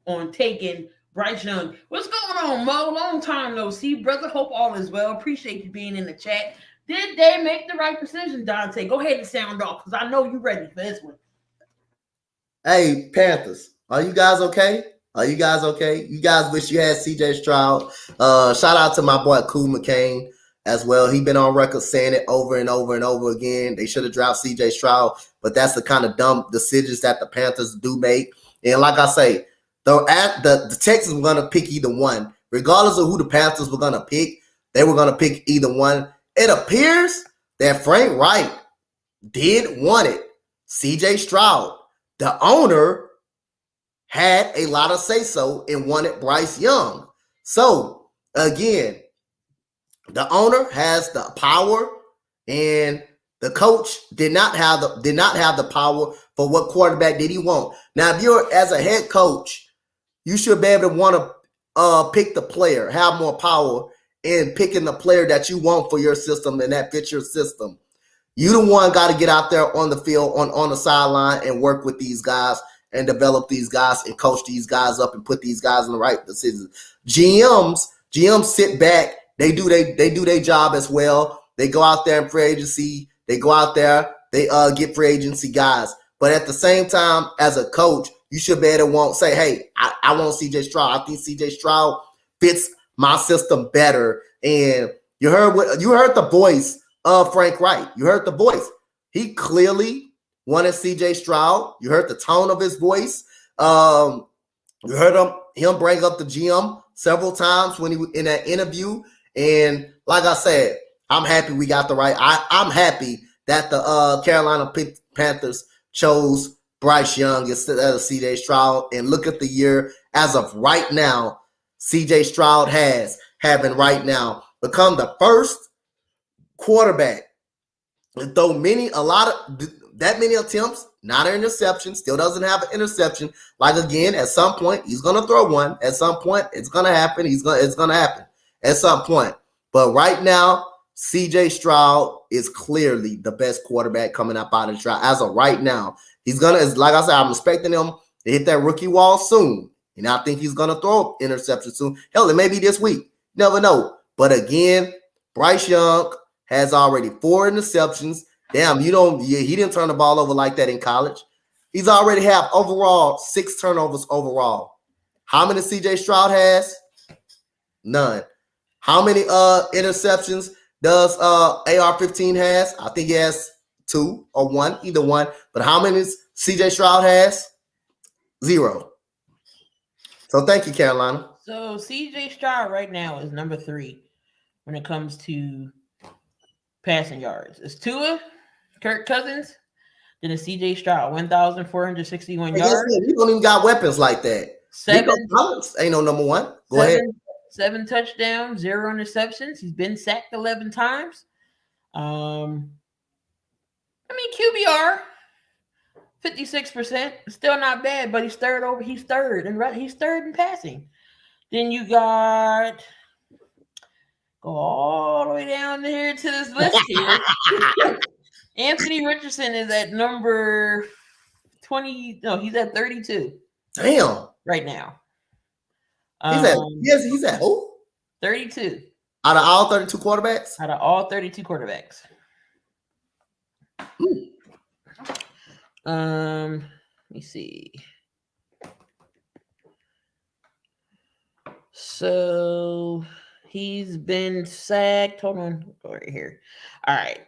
on taking Bryce Young? What's going on, Mo? Long time no see, brother. Hope all is well. Appreciate you being in the chat. Did they make the right decision, Donte? Go ahead and sound off because I know you're ready for this one. Hey, Panthers, are you guys okay? You guys wish you had CJ Stroud. Shout out to my boy Cool McCain as well. He been on record saying it over and over and over again. They should have dropped CJ Stroud, but that's the kind of dumb decisions that the Panthers do make. And like I say, the Texans were going to pick either one. Regardless of who the Panthers were going to pick, they were going to pick either one. It appears that Frank Wright did want it. CJ Stroud, the owner, had a lot of say-so and wanted Bryce Young. So, again, the owner has the power, and the coach did not have the power for what quarterback did he want. Now, if you're as a head coach, you should be able to want to pick the player, have more power in picking the player that you want for your system and that fits your system. You the one got to get out there on the field, on the sideline, and work with these guys and develop these guys and coach these guys up and put these guys in the right decisions. GMs sit back. They do their job as well. They go out there in free agency. They go out there. They get free agency guys. But at the same time, as a coach, you should be able to say, hey, I want CJ Stroud. I think CJ Stroud fits my system better. And you heard the voice of Frank Wright. You heard the voice. He clearly wanted CJ Stroud. You heard the tone of his voice. You heard him bring up the GM several times when he was in that interview. And like I said, I'm happy we got the right. I'm happy that the Carolina Panthers chose Bryce Young instead of CJ Stroud. And look at the year as of right now, CJ Stroud having right now become the first quarterback and throw that many attempts, not an interception, still doesn't have an interception. Like again, at some point he's gonna throw one. At some point, it's gonna happen. It's gonna happen at some point. But right now, CJ Stroud is clearly the best quarterback coming up out of the draft. As of right now, he's gonna, like I said, I'm expecting him to hit that rookie wall soon. And I think he's gonna throw interception soon. Hell, it may be this week. Never know. But again, Bryce Young has already 4 interceptions. Damn, he didn't turn the ball over like that in college. He's already have overall 6 turnovers overall. How many CJ Stroud has? None. How many interceptions does AR-15 has? I think he has 2 or 1, either one. But how many CJ Stroud has? 0. So thank you, Carolina. So CJ Stroud right now is number 3 when it comes to passing yards. It's Tua, Kirk Cousins, then it's CJ Stroud, 1,461 yards. You don't even got weapons like that. 7 ain't no number 1. Go ahead. 7 touchdowns, 0 interceptions. He's been sacked 11 times. QBR 56%, still not bad, but he's third in passing. Then you got go all the way down here to this list here. Anthony Richardson is at number 20. No, he's at 32. Damn. Right now. He's at who? 32. Out of all 32 quarterbacks? Out of all 32 quarterbacks. Let me see. So he's been sacked. Hold on. Go right here. All right.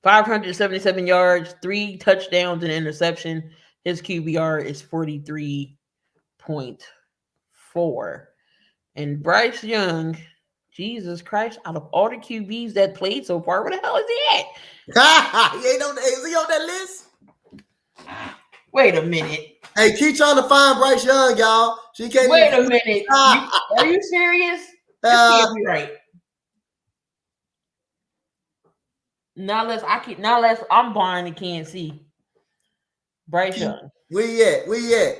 577 yards, 3 touchdowns and interception. His QBR is 43.4. And Bryce Young, Jesus Christ, out of all the QBs that played so far, where the hell is he at? Is he on that list? Wait a minute. Hey, keep trying to find Bryce Young, y'all. She can't. Wait a minute. Are you serious? This can't be right. Not unless I'm blind and can't see. Bryce Young. Where you at?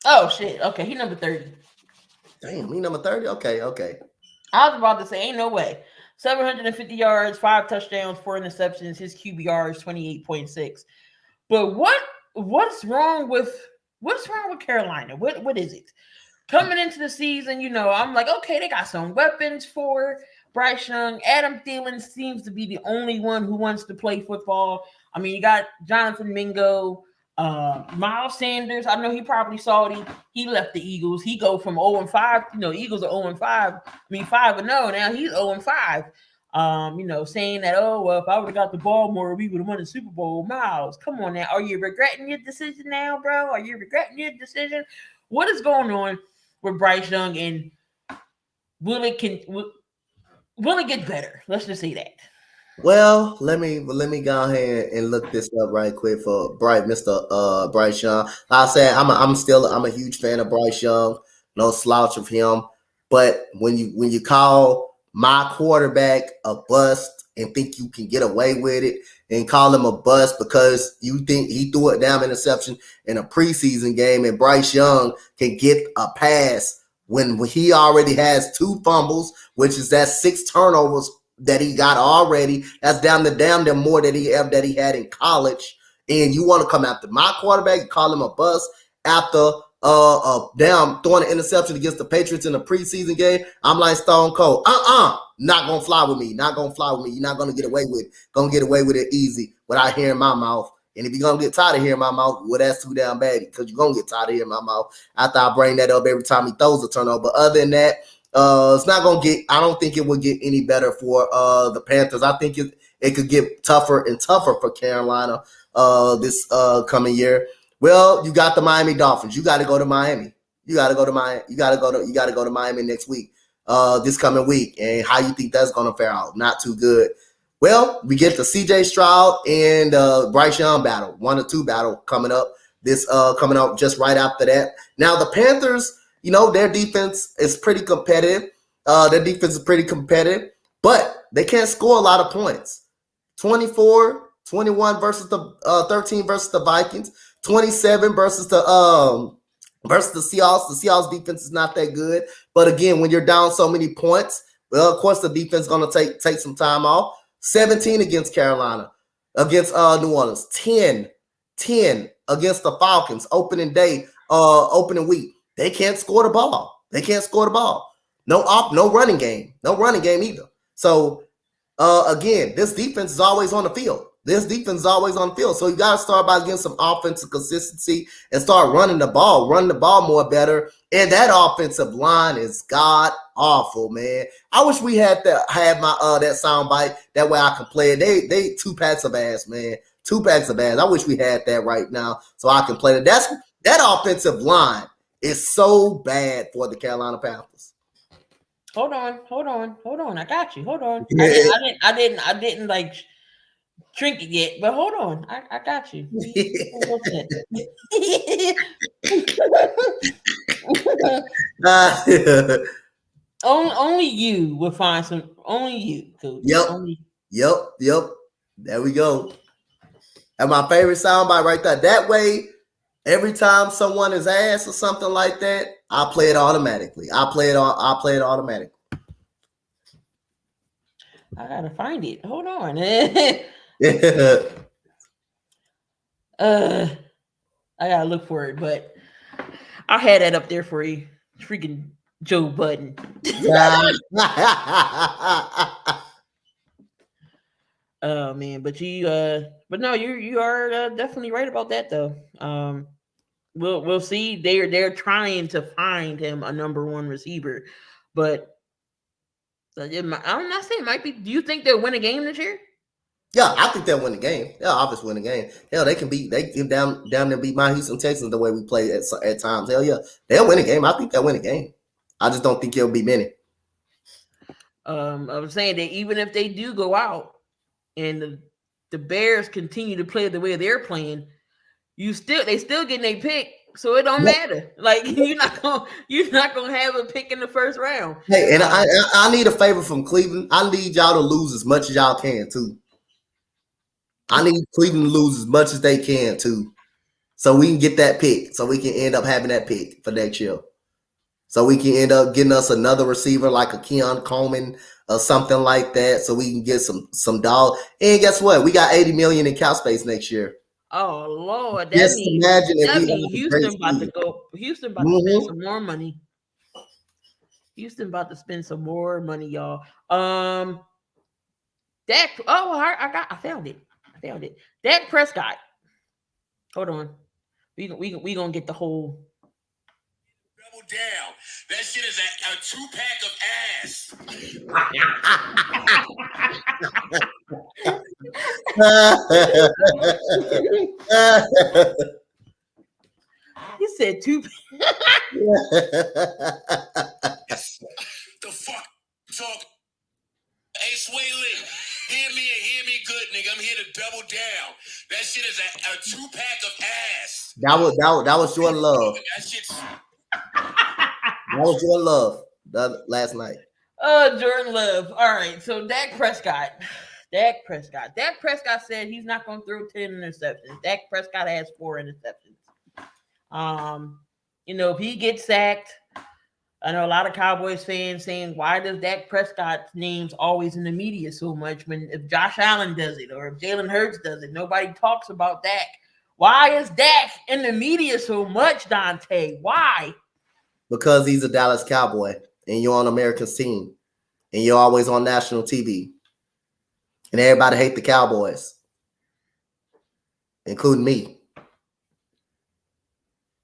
Oh shit. Okay, he number 30. Damn, he number 30? Okay. I was about to say, ain't no way. 750 yards, 5 touchdowns, 4 interceptions. His QBR is 28.6. But what's wrong with Carolina? What is it? Coming into the season, I'm like, okay, they got some weapons for Bryce Young. Adam Thielen seems to be the only one who wants to play football. I mean, you got Jonathan Mingo, Miles Sanders. I know he probably saw he left the Eagles. He go from 0-5. Eagles are 0-5. 5-0. Now he's 0-5. Saying that, if I would have got the ball more, we would have won the Super Bowl. Miles, come on now. Are you regretting your decision now, bro? Are you regretting your decision? What is going on with Bryce Young, and will it get better? Let's just say that. Well, let me go ahead and look this up right quick for Mr. Bryce Young. Like I said, I'm a huge fan of Bryce Young. No slouch of him. But when you call my quarterback a bust and think you can get away with it and call him a bust because you think he threw a damn interception in a preseason game and Bryce Young can get a pass when he already has 2 fumbles, which is that 6 turnovers that he got already. That's down the damn more that he had in college. And you want to come after my quarterback and call him a bust after throwing an interception against the Patriots in a preseason game? I'm like Stone Cold. Not gonna fly with me. You're not gonna get away with it. Gonna get away with it easy without hearing my mouth. And if you're gonna get tired of hearing my mouth, well, that's too damn bad, because you're gonna get tired of hearing my mouth after I bring that up every time he throws a turnover. But other than that, it's not gonna get. I don't think it will get any better for the Panthers. I think it could get tougher and tougher for Carolina this coming year. Well, you got the Miami Dolphins. You got to go to Miami. You got to go to Miami. You got to go to Miami next week, this coming week. And how you think that's going to fare out? Not too good. Well, we get the C.J. Stroud and Bryce Young battle, 1-2 battle coming up. This coming up just right after that. Now the Panthers, their defense is pretty competitive. But they can't score a lot of points. 24-21 versus the 13 versus the Vikings. 27 versus the Seahawks. The Seahawks defense is not that good. But again, when you're down so many points, well, of course the defense is going to take some time off. 17 against Carolina, against New Orleans. 10 against the Falcons. Opening week. They can't score the ball. No running game. No running game either. So again, this defense is always on the field. So you got to start by getting some offensive consistency and start running the ball more better. And that offensive line is god awful, man. I wish we had my that sound bite. That way I can play it. They 2 packs of ass, man. 2 packs of ass. I wish we had that right now so I can play it. That offensive line is so bad for the Carolina Panthers. Hold on. I got you. Hold on. I didn't like drink it yet, but hold on. I got you. Only you will find some. Only you, Coach. Yep. There we go. And my favorite soundbite right there. That way, every time someone is asked or something like that, I play it automatically. I play it automatically. I gotta find it. Hold on. I gotta look for it, but I had that up there for you, freaking Joe Budden. Oh man, but no, you are definitely right about that though. We'll see. They're trying to find him a number 1 receiver, but I'm not saying it might be. Do you think they'll win a game this year? Yeah, I think they'll win the game. They'll obviously win the game. Hell, they can down there beat my Houston Texans the way we play at times. Hell yeah, they'll win a game. I think they'll win a game. I just don't think it'll be many. I was saying that even if they do go out and the Bears continue to play the way they're playing, they still getting a pick, so it don't matter. Like you're not gonna have a pick in the first round. Hey, and I need a favor from Cleveland. I need y'all to lose as much as y'all can too. I need Cleveland to lose as much as they can too, so we can get that pick. So we can end up having that pick for next year. So we can end up getting us another receiver like a Keon Coleman or something like that. So we can get some dog. And guess what? We got $80 million in cap space next year. Oh Lord, just imagine if Houston about to go. Houston about to spend some more money. Houston about to spend some more money, y'all. Dak. Oh, I found it. Dak Prescott. Hold on. We gonna get the whole. Double down. That shit is a 2-pack of ass. You said 2. The fuck talk? Hey, Sway Lee, hear me good, nigga. I'm here to double down. That shit is a 2-pack of ass. That was your love. That shit's. That was your love last night. Oh, Jordan Love. All right, so Dak Prescott said he's not going to throw 10 interceptions. Dak Prescott has 4 interceptions. If he gets sacked, I know a lot of Cowboys fans saying, why does Dak Prescott's name's always in the media so much when if Josh Allen does it or if Jalen Hurts does it, nobody talks about Dak. Why is Dak in the media so much, Donte? Why? Because he's a Dallas Cowboy and you're on America's team and you're always on national TV and everybody hate the Cowboys, including me.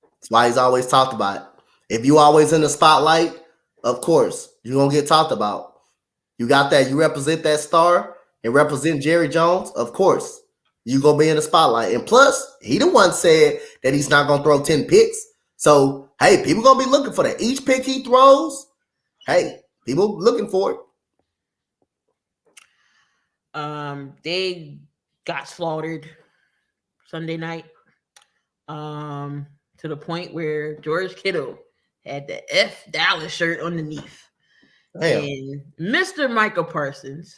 That's why he's always talked about it. If you always in the spotlight, of course, you're going to get talked about. You got that. You represent that star and represent Jerry Jones, of course, you're going to be in the spotlight. And plus, he the one said that he's not going to throw 10 picks. So Hey, people gonna be looking for that. Each pick he throws, hey, people looking for it. They got slaughtered Sunday night. To the point where George Kittle had the F Dallas shirt underneath. Damn. And Mr. Michael Parsons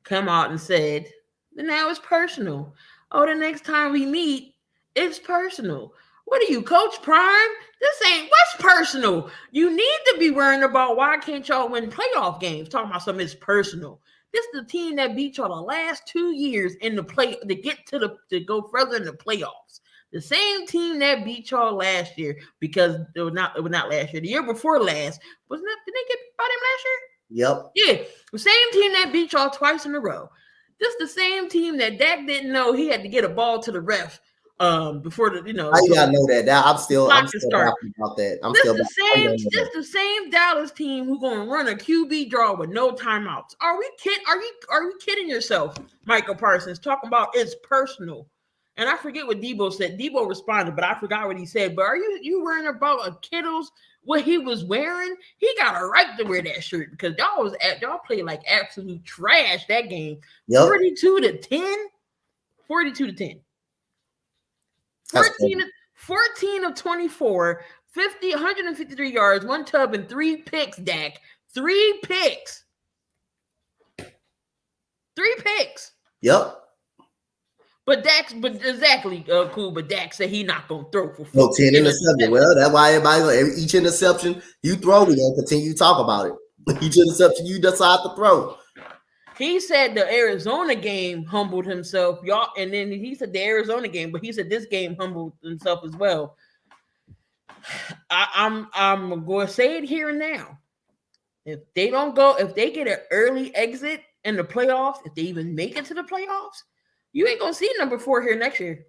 come out and said, now it's personal. Oh, the next time we meet, it's personal. What are you, Coach Prime? This ain't what's personal. You need to be worrying about why can't y'all win playoff games. Talking about something it's personal. This is the team that beat y'all the last 2 years in the play to get to go further in the playoffs. The same team that beat y'all last year, because it was not last year, the year before last. Wasn't it? Did they get beat by them last year? Yep. Yeah. The same team that beat y'all twice in a row. This the same team that Dak didn't know he had to get a ball to the ref before the I gotta know that. I'm still happy start. about that. This the same Dallas team who's gonna run a QB draw with no timeouts. Are we kidding yourself, Michael Parsons? Talking about it's personal. And I forget what Debo said. Debo responded, but I forgot what he said. But are you worrying about a Kittle's what he was wearing? He got a right to wear that shirt because y'all played like absolute trash that game. Yep. 42-10. 42-10. 14 of 24, 153 yards, 1 tub, and 3 picks, Dak. 3 picks. 3 picks. Yep. But cool. But Dak said he not gonna throw for 10 interceptions. Well, that's why each interception you throw, we gonna continue to talk about it. Each interception you decide to throw. He said the Arizona game humbled himself, y'all, and then he said the Arizona game, but he said this game humbled himself as well. I'm going to say it here and now. If they get an early exit in the playoffs, if they even make it to the playoffs, you ain't going to see number 4 here next year.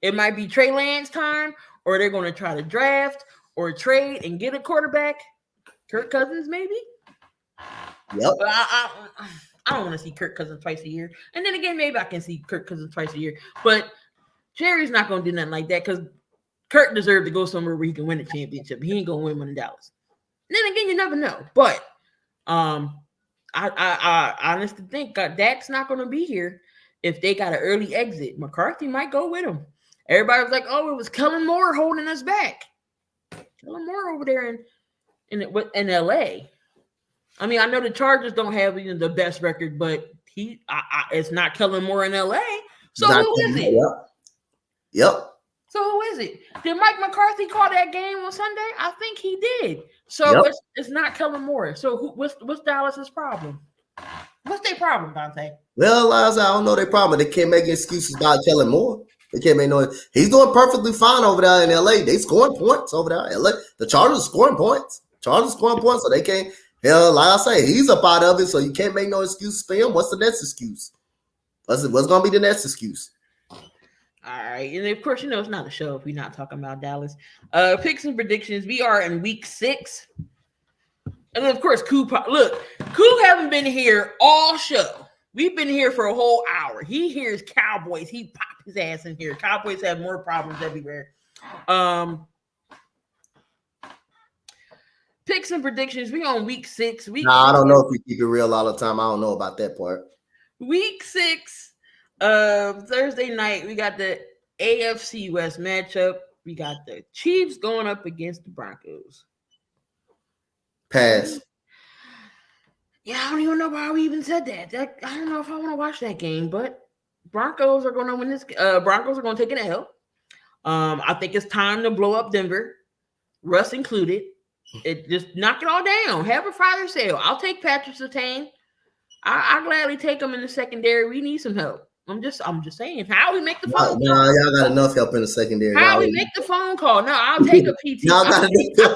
It might be Trey Lance time, or they're going to try to draft or trade and get a quarterback. Kirk Cousins, maybe. Yep. But I don't want to see Kirk Cousins twice a year. And then again, maybe I can see Kirk Cousins twice a year. But Jerry's not going to do nothing like that because Kirk deserved to go somewhere where he can win a championship. He ain't going to win one in Dallas. And then again, you never know. But I honestly think Dak's not going to be here if they got an early exit. McCarthy might go with him. Everybody was like, oh, it was Kellen Moore holding us back. Kellen Moore over there in L.A., I mean, I know the Chargers don't have the best record, but it's not Kellen Moore in LA. So who is it? Yep. So who is it? Did Mike McCarthy call that game on Sunday? I think he did. So it's not Kellen Moore. So what's Dallas's problem? What's their problem, Donte? Well, I don't know their problem. They can't make excuses about Kellen Moore. They can't make no. He's doing perfectly fine over there in LA. They scoring points over there in LA. The Chargers scoring points. So they can't. Hell, like I say, he's a part of it, so you can't make no excuses for him. What's the next excuse? What's going to be the next excuse? All right, and of course, it's not a show if we're not talking about Dallas. Picks and predictions. We are in week 6. And of course, Coop haven't been here all show. We've been here for a whole hour. He hears Cowboys. He popped his ass in here. Cowboys have more problems everywhere. Picks and predictions. We on week 6. I don't know if we keep it real all the time. I don't know about that part. Week 6, Thursday night, we got the AFC West matchup. We got the Chiefs going up against the Broncos. Pass. Yeah, I don't even know why we even said that. I don't know if I want to watch that game, but Broncos are going to win this. Broncos are going to take an L. I think it's time to blow up Denver, Russ included. It just knock it all down. Have a fire sale. I'll take Patrick Surtain. I gladly take him in the secondary. We need some help. I'm just saying. How we make the phone call? No, y'all got enough help in the secondary. How we make the phone call? No, I'll take a PT. I'll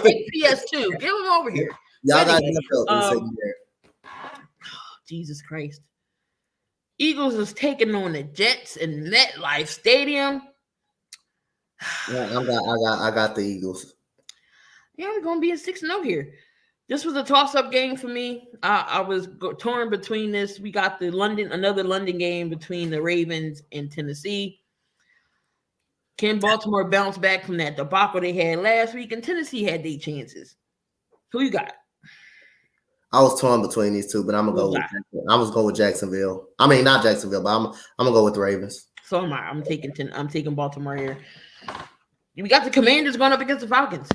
take PS2. Give him over here. Y'all got enough help in the secondary. Jesus Christ. Eagles is taking on the Jets in MetLife Stadium. Yeah, I got the Eagles. Yeah, we're going to be in 6-0 here. This was a toss-up game for me. I was torn between this. We got another London game between the Ravens and Tennessee. Can Baltimore bounce back from that debacle they had last week? And Tennessee had their chances. Who you got? I was torn between these two, but I'm gonna go with Jacksonville. I mean, not Jacksonville, but I'm gonna go with the Ravens. So am I. I'm taking Baltimore here. We got the Commanders going up against the Falcons.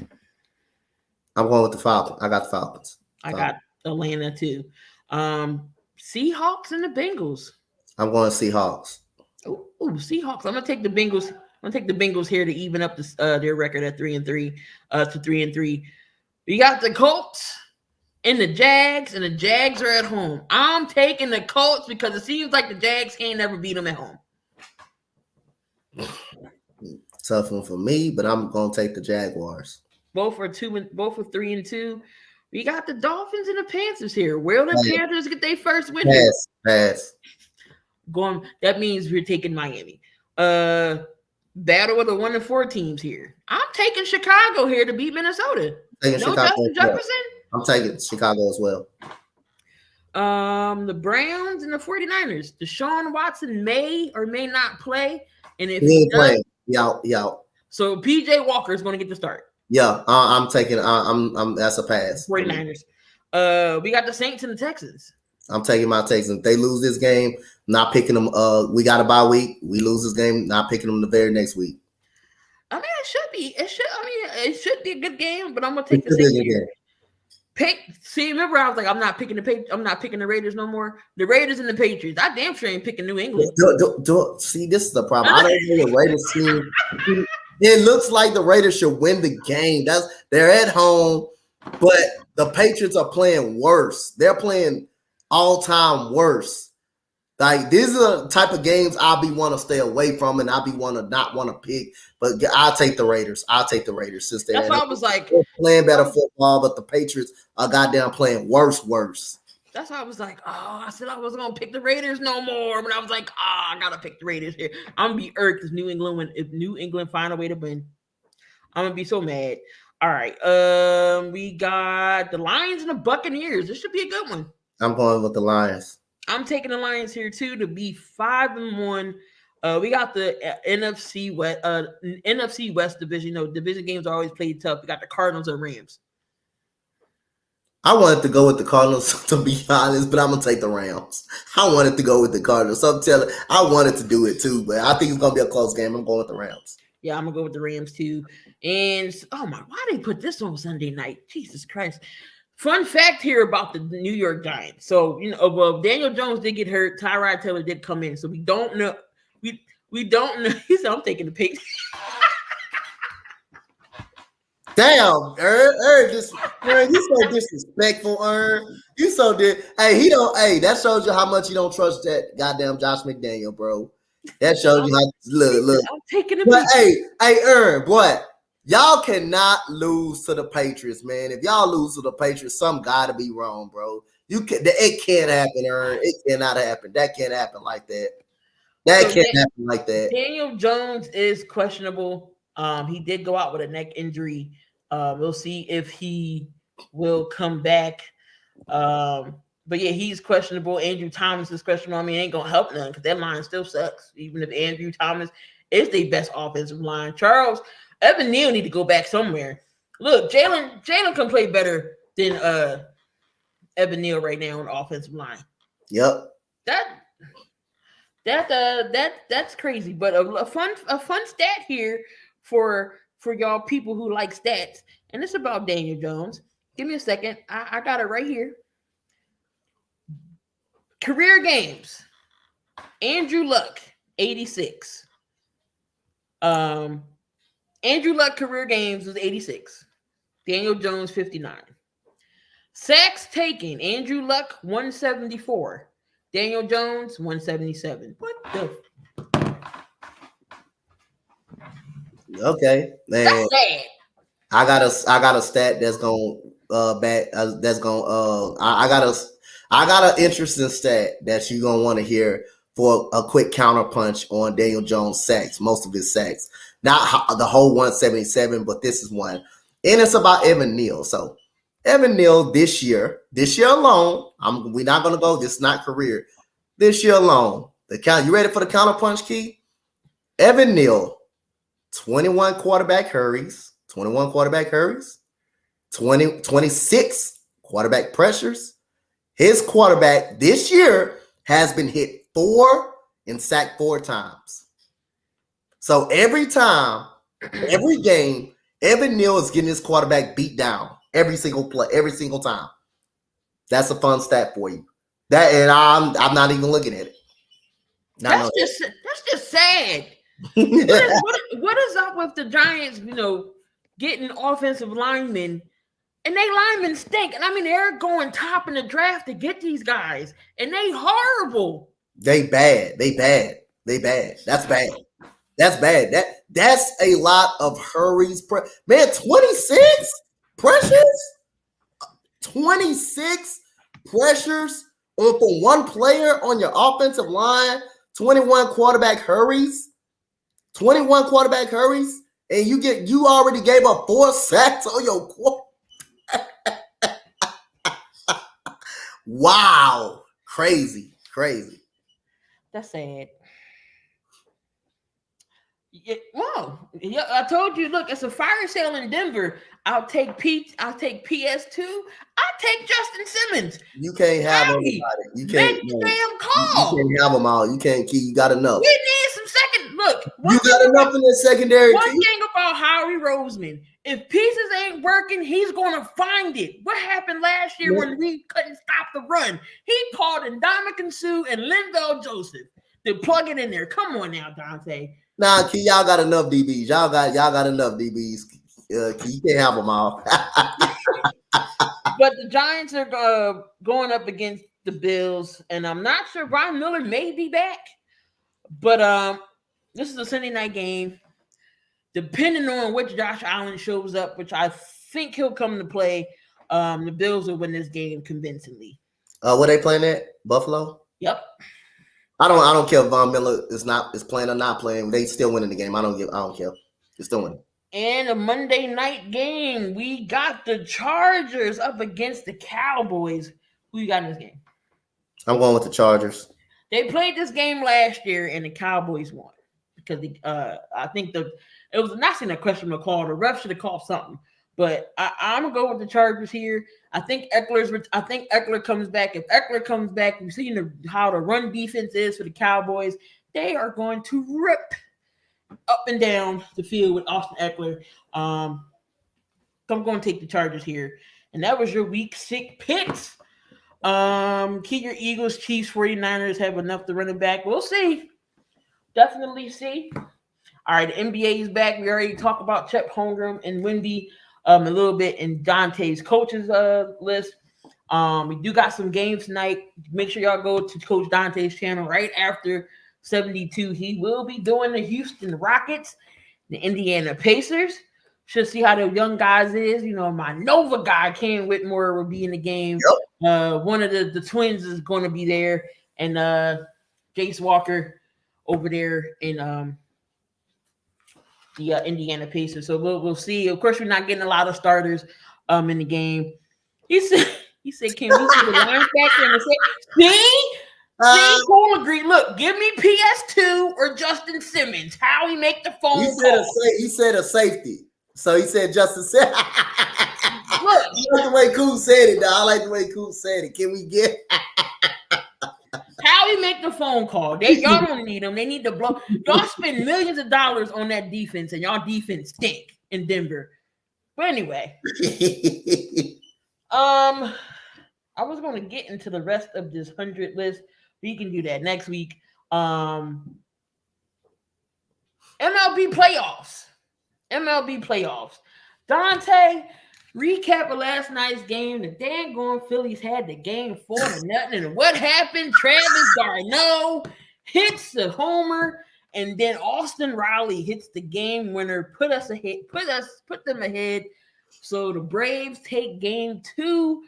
I'm going with the Falcons. I got the Falcons. I got Atlanta too. Seahawks and the Bengals. I'm going Seahawks. Ooh, Seahawks. I'm gonna take the Bengals. I'm gonna take the Bengals here to even up their record at 3-3 to 3-3. We got the Colts and the Jags, and the Jags are at home. I'm taking the Colts because it seems like the Jags can't never beat them at home. Tough one for me, but I'm gonna take the Jaguars. Both are 3-2. We got the Dolphins and the Panthers here. Will the Panthers get their first win? Pass. That means we're taking Miami. Battle of the 1-4 teams here. I'm taking Chicago here to beat Minnesota. Justin Jefferson. I'm taking Chicago as well. The Browns and the 49ers. Deshaun Watson may or may not play. And if he does, out. So PJ Walker is going to get the start. Yeah, I'm taking. I'm. That's a pass. 49ers. We got the Saints and the Texans. I'm taking my Texans. If they lose this game, not picking them. We got a bye week. We lose this game, not picking them the very next week. I mean, it should be. It should be a good game, but I'm gonna take the Saints. Remember, I was like, I'm not picking the Raiders no more. The Raiders and the Patriots. I damn sure ain't picking New England. See, this is the problem. I don't know the Raiders team. It looks like the Raiders should win the game. They're at home, but the Patriots are playing worse. They're playing all-time worse. Like, these are the type of games I'll be want to stay away from, and I'll be not want to pick. But I'll take the Raiders. Since they're playing better football, but the Patriots are goddamn playing worse. That's why I was like, I said I wasn't gonna pick the Raiders no more, but I was like, I gotta pick the Raiders here. I'm gonna be irked if New England find a way to win. I'm gonna be so mad. All right, we got the Lions and the Buccaneers. This should be a good one. I'm going with the Lions. I'm taking the Lions here too to be 5-1. We got the NFC West division. Division games are always played tough. We got the Cardinals and Rams. I wanted to go with the Cardinals, to be honest, but I'm going to take the Rams. I wanted to go with the Cardinals. So I wanted to do it too, but I think it's going to be a close game. I'm going with the Rams. Yeah, I'm going to go with the Rams too. And, why they put this on Sunday night? Jesus Christ. Fun fact here about the New York Giants. So, Daniel Jones did get hurt. Tyrod Taylor did come in. So we don't know. We don't know. He said, I'm taking the pick. Damn, you so disrespectful, You so Hey, that shows you how much you don't trust that goddamn Josh McDaniel, bro. That shows you how look. I'm taking it. But hey, boy, y'all cannot lose to the Patriots, man. If y'all lose to the Patriots, something gotta be wrong, bro. It can't happen, It cannot happen. That can't happen like that. Happen like that. Daniel Jones is questionable. He did go out with a neck injury. We'll see if he will come back. But yeah, he's questionable. Andrew Thomas is questionable. I mean, it ain't gonna help none because that line still sucks. Even if Andrew Thomas is the best offensive line, Evan Neal need to go back somewhere. Look, Jalen can play better than Evan Neal right now on the offensive line. Yep. That's crazy. But a fun stat here for y'all people who like stats, and it's about Daniel Jones. Give me a second. I got it right here. Career games. Andrew Luck, 86. Andrew Luck career games was 86. Daniel Jones, 59. Sacks taken. Andrew Luck, 174. Daniel Jones, 177. What the? Okay, man. That's bad. I got a stat that's going I got an interesting stat that you're gonna want to hear for a quick counterpunch on Daniel Jones' sacks, most of his sacks. Not the whole 177, but this is one. And it's about Evan Neal. So Evan Neal this year alone, we're not gonna go, this is not career. This year alone, you ready for the counterpunch, Key? Evan Neal, 21 quarterback hurries, 26 quarterback pressures. His quarterback this year has been hit 4 and sacked 4 times. So every time, every game, Evan Neal is getting his quarterback beat down every single play, every single time. That's a fun stat for you. That, and I'm not even looking at it. That's just sad. What is up with the Giants, getting offensive linemen, and they linemen stink. And I mean, they're going top in the draft to get these guys, and they horrible. They bad. That's bad. That's a lot of hurries. Man, 26 pressures? 26 pressures for one player on your offensive line, 21 quarterback hurries, and you already gave up 4 sacks on your quarterback. Wow. Crazy. That's sad. Yeah, well, yeah, I told you, look, it's a fire sale in Denver. I'll take PS2. I'll take Justin Simmons. You can't have everybody. You can't. Make the damn call. You can't have them all. You can't. You got enough. We need some second. Look, you got enough in the secondary. One thing about Howie Roseman, if pieces ain't working, he's going to find it. What happened last year when we couldn't stop the run? He called Ndamukong Suh and Linval Joseph to plug it in there. Come on now, Donte. Nah, Key, y'all got enough DBs. Y'all got enough DBs. Key, you can't have them all. But the Giants are going up against the Bills, and I'm not sure Ron Miller may be back. But this is a Sunday night game. Depending on which Josh Allen shows up, which I think he'll come to play, the Bills will win this game convincingly. Where they playing at? Buffalo? Yep. I don't care if Von Miller is playing or not playing. They still winning the game. I don't care. They're still winning. And a Monday night game, we got the Chargers up against the Cowboys. Who you got in this game? I'm going with the Chargers. They played this game last year, and the Cowboys won because I think it was not seeing a questionable call. The ref should have called something, but I'm gonna go with the Chargers here. I think Eckler comes back. If Eckler comes back, we've seen how the run defense is for the Cowboys. They are going to rip up and down the field with Austin Eckler. I'm going to take the Chargers here. And that was your week 6 picks. Key your Eagles, Chiefs, 49ers have enough to run it back. We'll see. Definitely see. All right, the NBA is back. We already talked about Chet Holmgren and Wemby a little bit in Dante's coaches list. We do got some games tonight. Make sure y'all go to Coach Dante's channel right after 72. He will be doing the Houston Rockets, the Indiana Pacers. Should see how the young guys is. My Nova guy, Cam Whitmore, will be in the game. Yep. One of the twins is going to be there, and Jace Walker over there in the Indiana Pacers. So we'll see. Of course, we're not getting a lot of starters in the game. He said, can we see the linebacker and see, Cole agreed. Look, give me PS2 or Justin Simmons. How he make the phone call? He said a safety. So he said Justin Simmons. Look, I like the way Cool said it, dog. Can we get how he make the phone call? Y'all don't need him. They need to blow. Y'all spend millions of dollars on that defense, and y'all defense stink in Denver. But anyway, I was going to get into the rest of this 100 list. We can do that next week. MLB playoffs. Donte, recap of last night's game. The dang-gone Phillies had the game 4-0. And what happened? Travis Darno hits the homer, and then Austin Riley hits the game winner, put them ahead. So the Braves take game 2,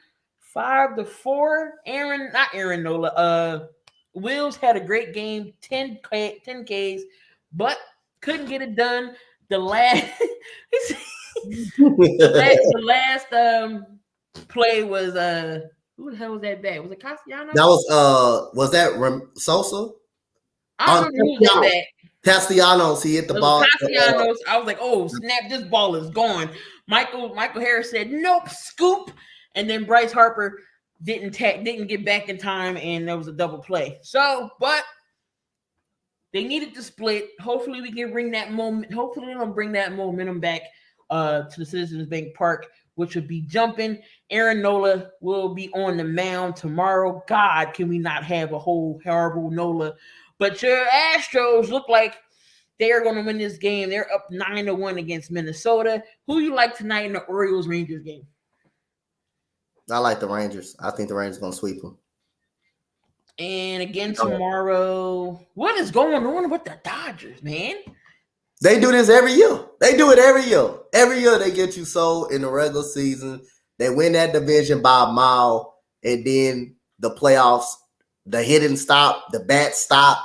5-4. Aaron Nola. Wills had a great game, 10 Ks, but couldn't get it done. The last play was who the hell was that back? Was it Castellanos? That was that Sosa? I don't know who was that back. Castellanos, he hit the ball. Castellanos, I was like, oh, snap, this ball is gone. Michael Harris said, nope, scoop. And then Bryce Harper didn't get back in time, and there was a double play. So, but they needed to split. Hopefully we can bring that moment. Hopefully they'll bring that momentum back to the Citizens Bank Park, which would be jumping. Aaron Nola will be on the mound tomorrow. God, can we not have a whole horrible Nola? But your Astros look like they are going to win this game. They're up 9-1 against Minnesota. Who you like tonight in the Orioles-Rangers game? I like the Rangers. I think the Rangers are going to sweep them. And again tomorrow, what is going on with the Dodgers, man? They do this every year. They do it every year. Every year they get you sold in the regular season. They win that division by a mile. And then the playoffs, the hitting stop, the bat stop.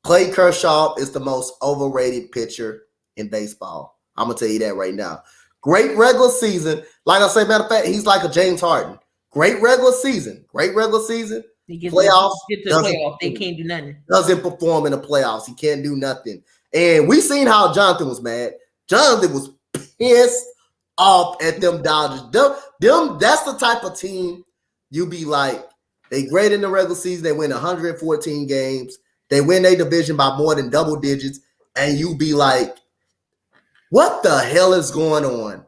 Clay Kershaw is the most overrated pitcher in baseball. I'm going to tell you that right now. Great regular season. Like I say, matter of fact, he's like a James Harden. Great regular season. Playoffs. They can't do nothing. Doesn't perform in the playoffs. He can't do nothing. And we seen how Jonathan was mad. Jonathan was pissed off at them Dodgers. Them, that's the type of team you be like, they great in the regular season. They win 114 games. They win their division by more than double digits. And you be like, what the hell is going on?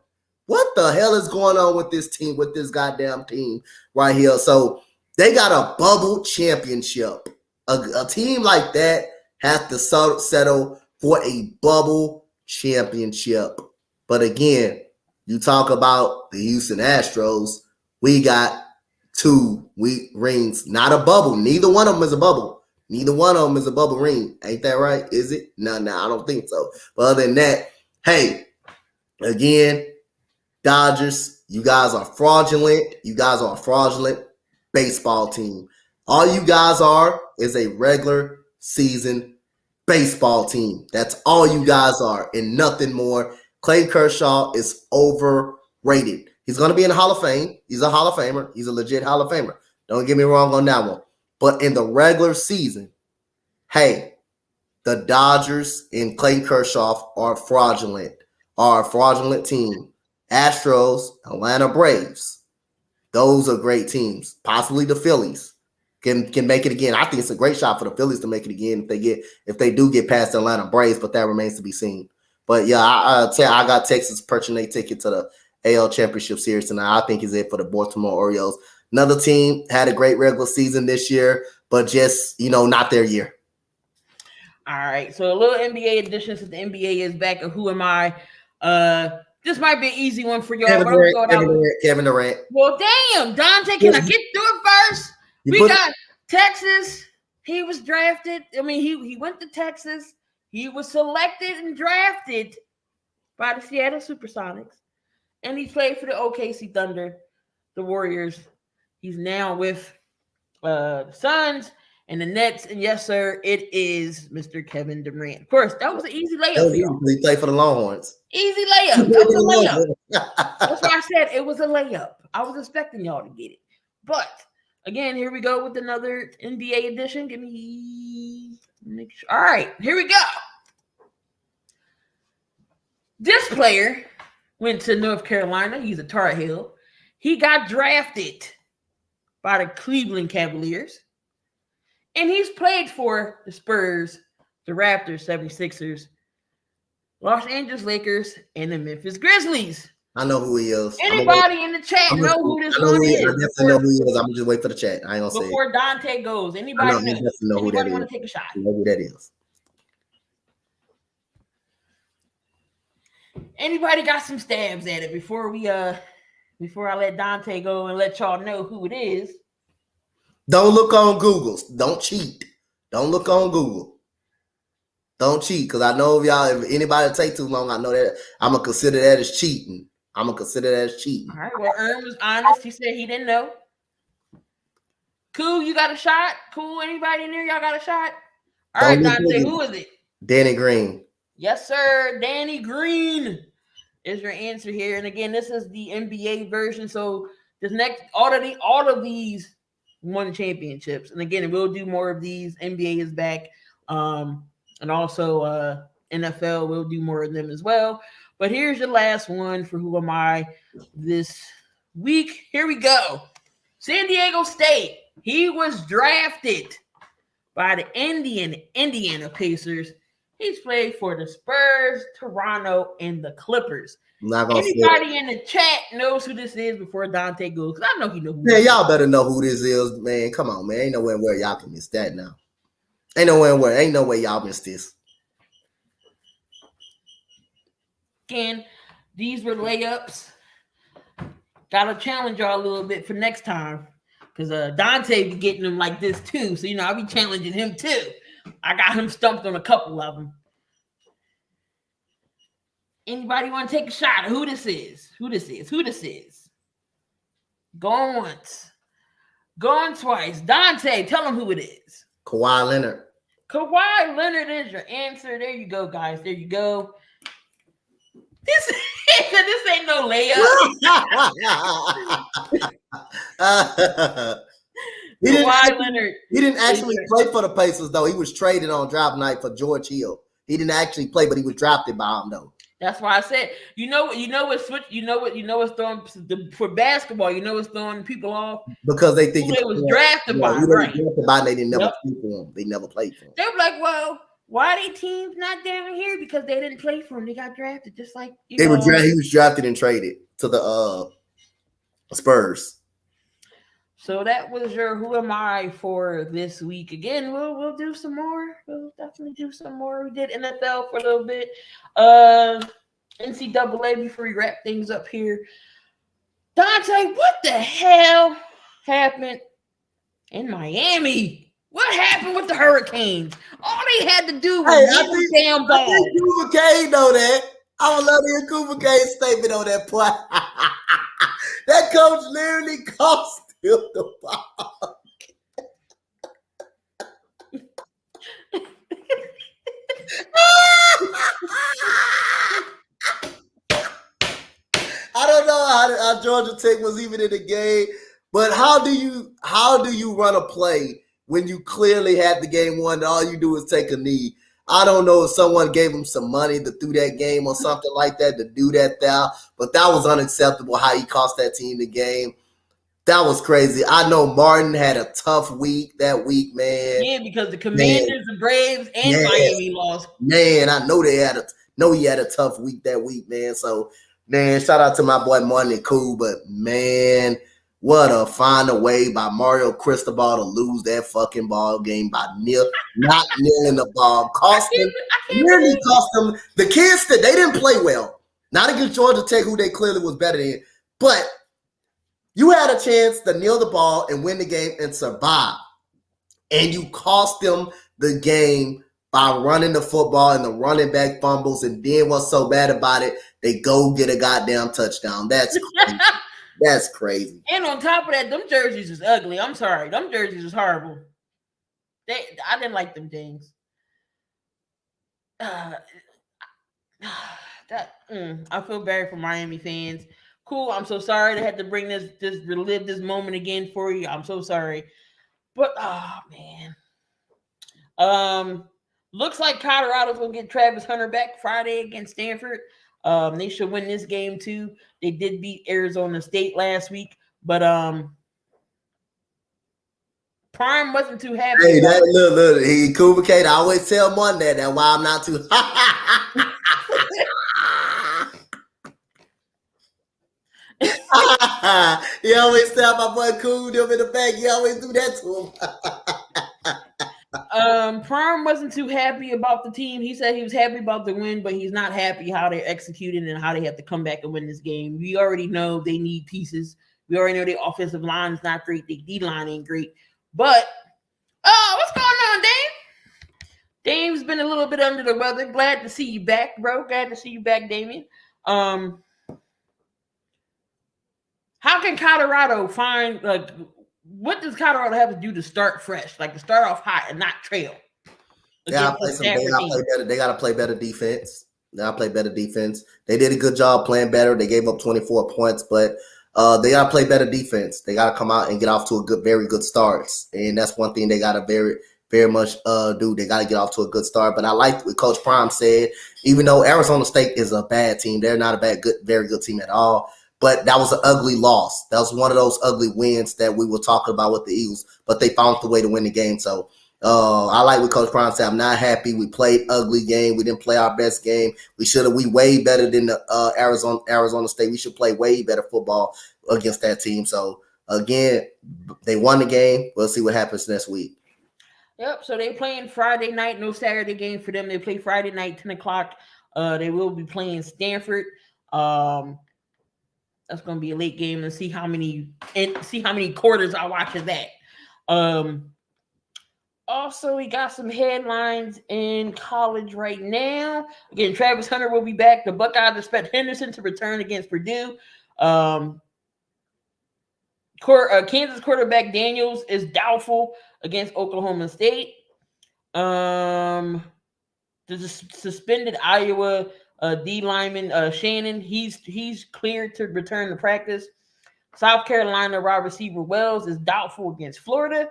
What the hell is going on with this team, with this goddamn team right here? So they got a bubble championship. A team like that has to settle for a bubble championship. But again, you talk about the Houston Astros, we got 2 rings, not a bubble. Neither one of them is a bubble. Neither one of them is a bubble ring. Ain't that right? Is it? No, I don't think so. But other than that, hey, again, Dodgers, you guys are fraudulent. You guys are a fraudulent baseball team. All you guys are is a regular season baseball team. That's all you guys are and nothing more. Clay Kershaw is overrated. He's going to be in the Hall of Fame. He's a Hall of Famer. He's a legit Hall of Famer. Don't get me wrong on that one. But in the regular season, hey, the Dodgers and Clay Kershaw are a fraudulent team. Astros, Atlanta Braves, those are great teams. Possibly the Phillies can make it again. I think it's a great shot for the Phillies to make it again if they do get past the Atlanta Braves, but that remains to be seen. But yeah, I got Texas purchasing their ticket to the AL Championship Series tonight. I think is it for the Baltimore Orioles. Another team had a great regular season this year, but just, not their year. All right. So a little NBA edition since the NBA is back. And who am I? This might be an easy one for y'all. Kevin Durant. Well, damn, Donte, can I get through it first? We got Texas. He was drafted. I mean, he went to Texas. He was selected and drafted by the Seattle Supersonics. And he played for the OKC Thunder, the Warriors. He's now with the Suns and the Nets. And yes, sir, it is Mr. Kevin Durant. Of course, that was an easy layup. He played for the Longhorns. Easy layup. That was a layup. That's why I said it was a layup. I was expecting y'all to get it. But again, here we go with another NBA edition. Make sure. All right, here we go. This player went to North Carolina. He's a Tar Heel. He got drafted by the Cleveland Cavaliers. And he's played for the Spurs, the Raptors, 76ers, Los Angeles Lakers, and the Memphis Grizzlies. I know who he is. Anybody in the chat know who this one is? I definitely know who he is. I'm going to just wait for the chat. I ain't going to say it. Before Donte goes, anybody know who that is? Want to take a shot? I know who that is. Anybody got some stabs at it before I let Donte go and let y'all know who it is? Don't look on Google. Don't cheat. Don't look on Google. Don't cheat, because I know if anybody take too long, I know that I'm going to consider that as cheating. All right, well, Ern was honest. He said he didn't know. Cool, you got a shot? Cool, anybody in there? Y'all got a shot? All right, Donte, who is it? Danny Green. Yes, sir. Danny Green is your answer here. And again, this is the NBA version. So this next, all of these won championships. And again, we'll do more of these. NBA is back. And also NFL will do more of them as well. But here's your last one for Who Am I this week. Here we go. San Diego State. He was drafted by the Indiana Pacers. He's played for the Spurs, Toronto, and the Clippers. Anybody in the chat knows who this is before Donte goes? Because I know he knows who this is. Y'all better know who this is, man. Come on, man. Ain't no way where y'all can miss that now. Ain't no way y'all miss this. Again, these were layups. Gotta challenge y'all a little bit for next time. Because Donte be getting them like this too. So, I'll be challenging him too. I got him stumped on a couple of them. Anybody want to take a shot at who this is? Who this is? Going once. Going twice. Donte, tell him who it is. Kawhi Leonard. Kawhi Leonard is your answer. There you go, guys. There you go. This ain't no layup. Kawhi Leonard. He didn't actually play for the Pacers, though. He was traded on draft night for George Hill. He didn't actually play, but he was drafted by him, though. That's why I said, what's throwing for basketball. What's throwing people off because they think it was drafted by. Right? They didn't never play for him. They never played for him. They were like, well, why are they teams not down here? Because they didn't play for him. They got drafted, just like he was drafted and traded to the Spurs. So that was your Who Am I for this week. Again, we'll do some more. We'll definitely do some more. We did NFL for a little bit. NCAA before we wrap things up here. Donte, what the hell happened in Miami? What happened with the Hurricanes? All they had to do was get the damn ball. I think Cooper Kane know that. I would love to hear Cooper Kane's statement on that point. That coach literally cost him the ball. I don't know how Georgia Tech was even in the game, but how do you run a play when you clearly had the game won? All you do is take a knee. I don't know if someone gave him some money to do that game or something like that, to do that there, but that was unacceptable how he cost that team the game. That was crazy. I know Martin had a tough week that week, man. Yeah, because the Commanders, the Braves, and Miami lost. Man, I know he had a tough week that week, man. So, man, shout out to my boy Martin Cool, but man, what a find a way by Mario Cristobal to lose that fucking ball game by not kneeling the ball. Nearly cost them. The kids that they didn't play well. Not against Georgia Tech, who they clearly was better than, but you had a chance to kneel the ball and win the game and survive. And you cost them the game by running the football and the running back fumbles. And then what's so bad about it, they go get a goddamn touchdown. That's crazy. That's crazy. And on top of that, them jerseys is ugly. I'm sorry. Them jerseys is horrible. I didn't like them things. I feel bad for Miami fans. Cool, I'm so sorry to have to bring relive this moment again for you. I'm so sorry. But, oh, man. Looks like Colorado's going to get Travis Hunter back Friday against Stanford. They should win this game, too. They did beat Arizona State last week. But Prime wasn't too happy. Hey, look. Cooper Kate, I always tell Monday that's why I'm not too He always tell my boy Cool them in the back. He always do that to him. Prime wasn't too happy about the team. He said he was happy about the win, but he's not happy how they're executing and how they have to come back and win this game. We already know they need pieces. We already know their offensive line is not great. Their D-line ain't great. But, what's going on, Dame? Dame's been a little bit under the weather. Glad to see you back, bro. Glad to see you back, Damien. How can Colorado find, what does Colorado have to do to start fresh? Like to start off hot and not trail? They gotta play better defense. They did a good job playing better. They gave up 24 points, but they gotta play better defense. They gotta come out and get off to very good starts. And that's one thing they gotta very much do. They got to get off to a good start. But I like what Coach Prime said. Even though Arizona State is a bad team, they're not very good team at all. But that was an ugly loss. That was one of those ugly wins that we were talking about with the Eagles. But they found the way to win the game. So I like what Coach Prime said. I'm not happy. We played ugly game. We didn't play our best game. We way better than the Arizona State. We should play way better football against that team. So again, they won the game. We'll see what happens next week. Yep. So they playing Friday night. No Saturday game for them. They play Friday night, 10 o'clock. They will be playing Stanford. That's going to be a late game, and see how many quarters I watch of that. Also, we got some headlines in college right now. Again, Travis Hunter will be back. The Buckeyes expect Henderson to return against Purdue. Kansas quarterback Daniels is doubtful against Oklahoma State. The suspended Iowa D lineman Shannon, he's cleared to return to practice. South Carolina wide receiver Wells is doubtful against Florida.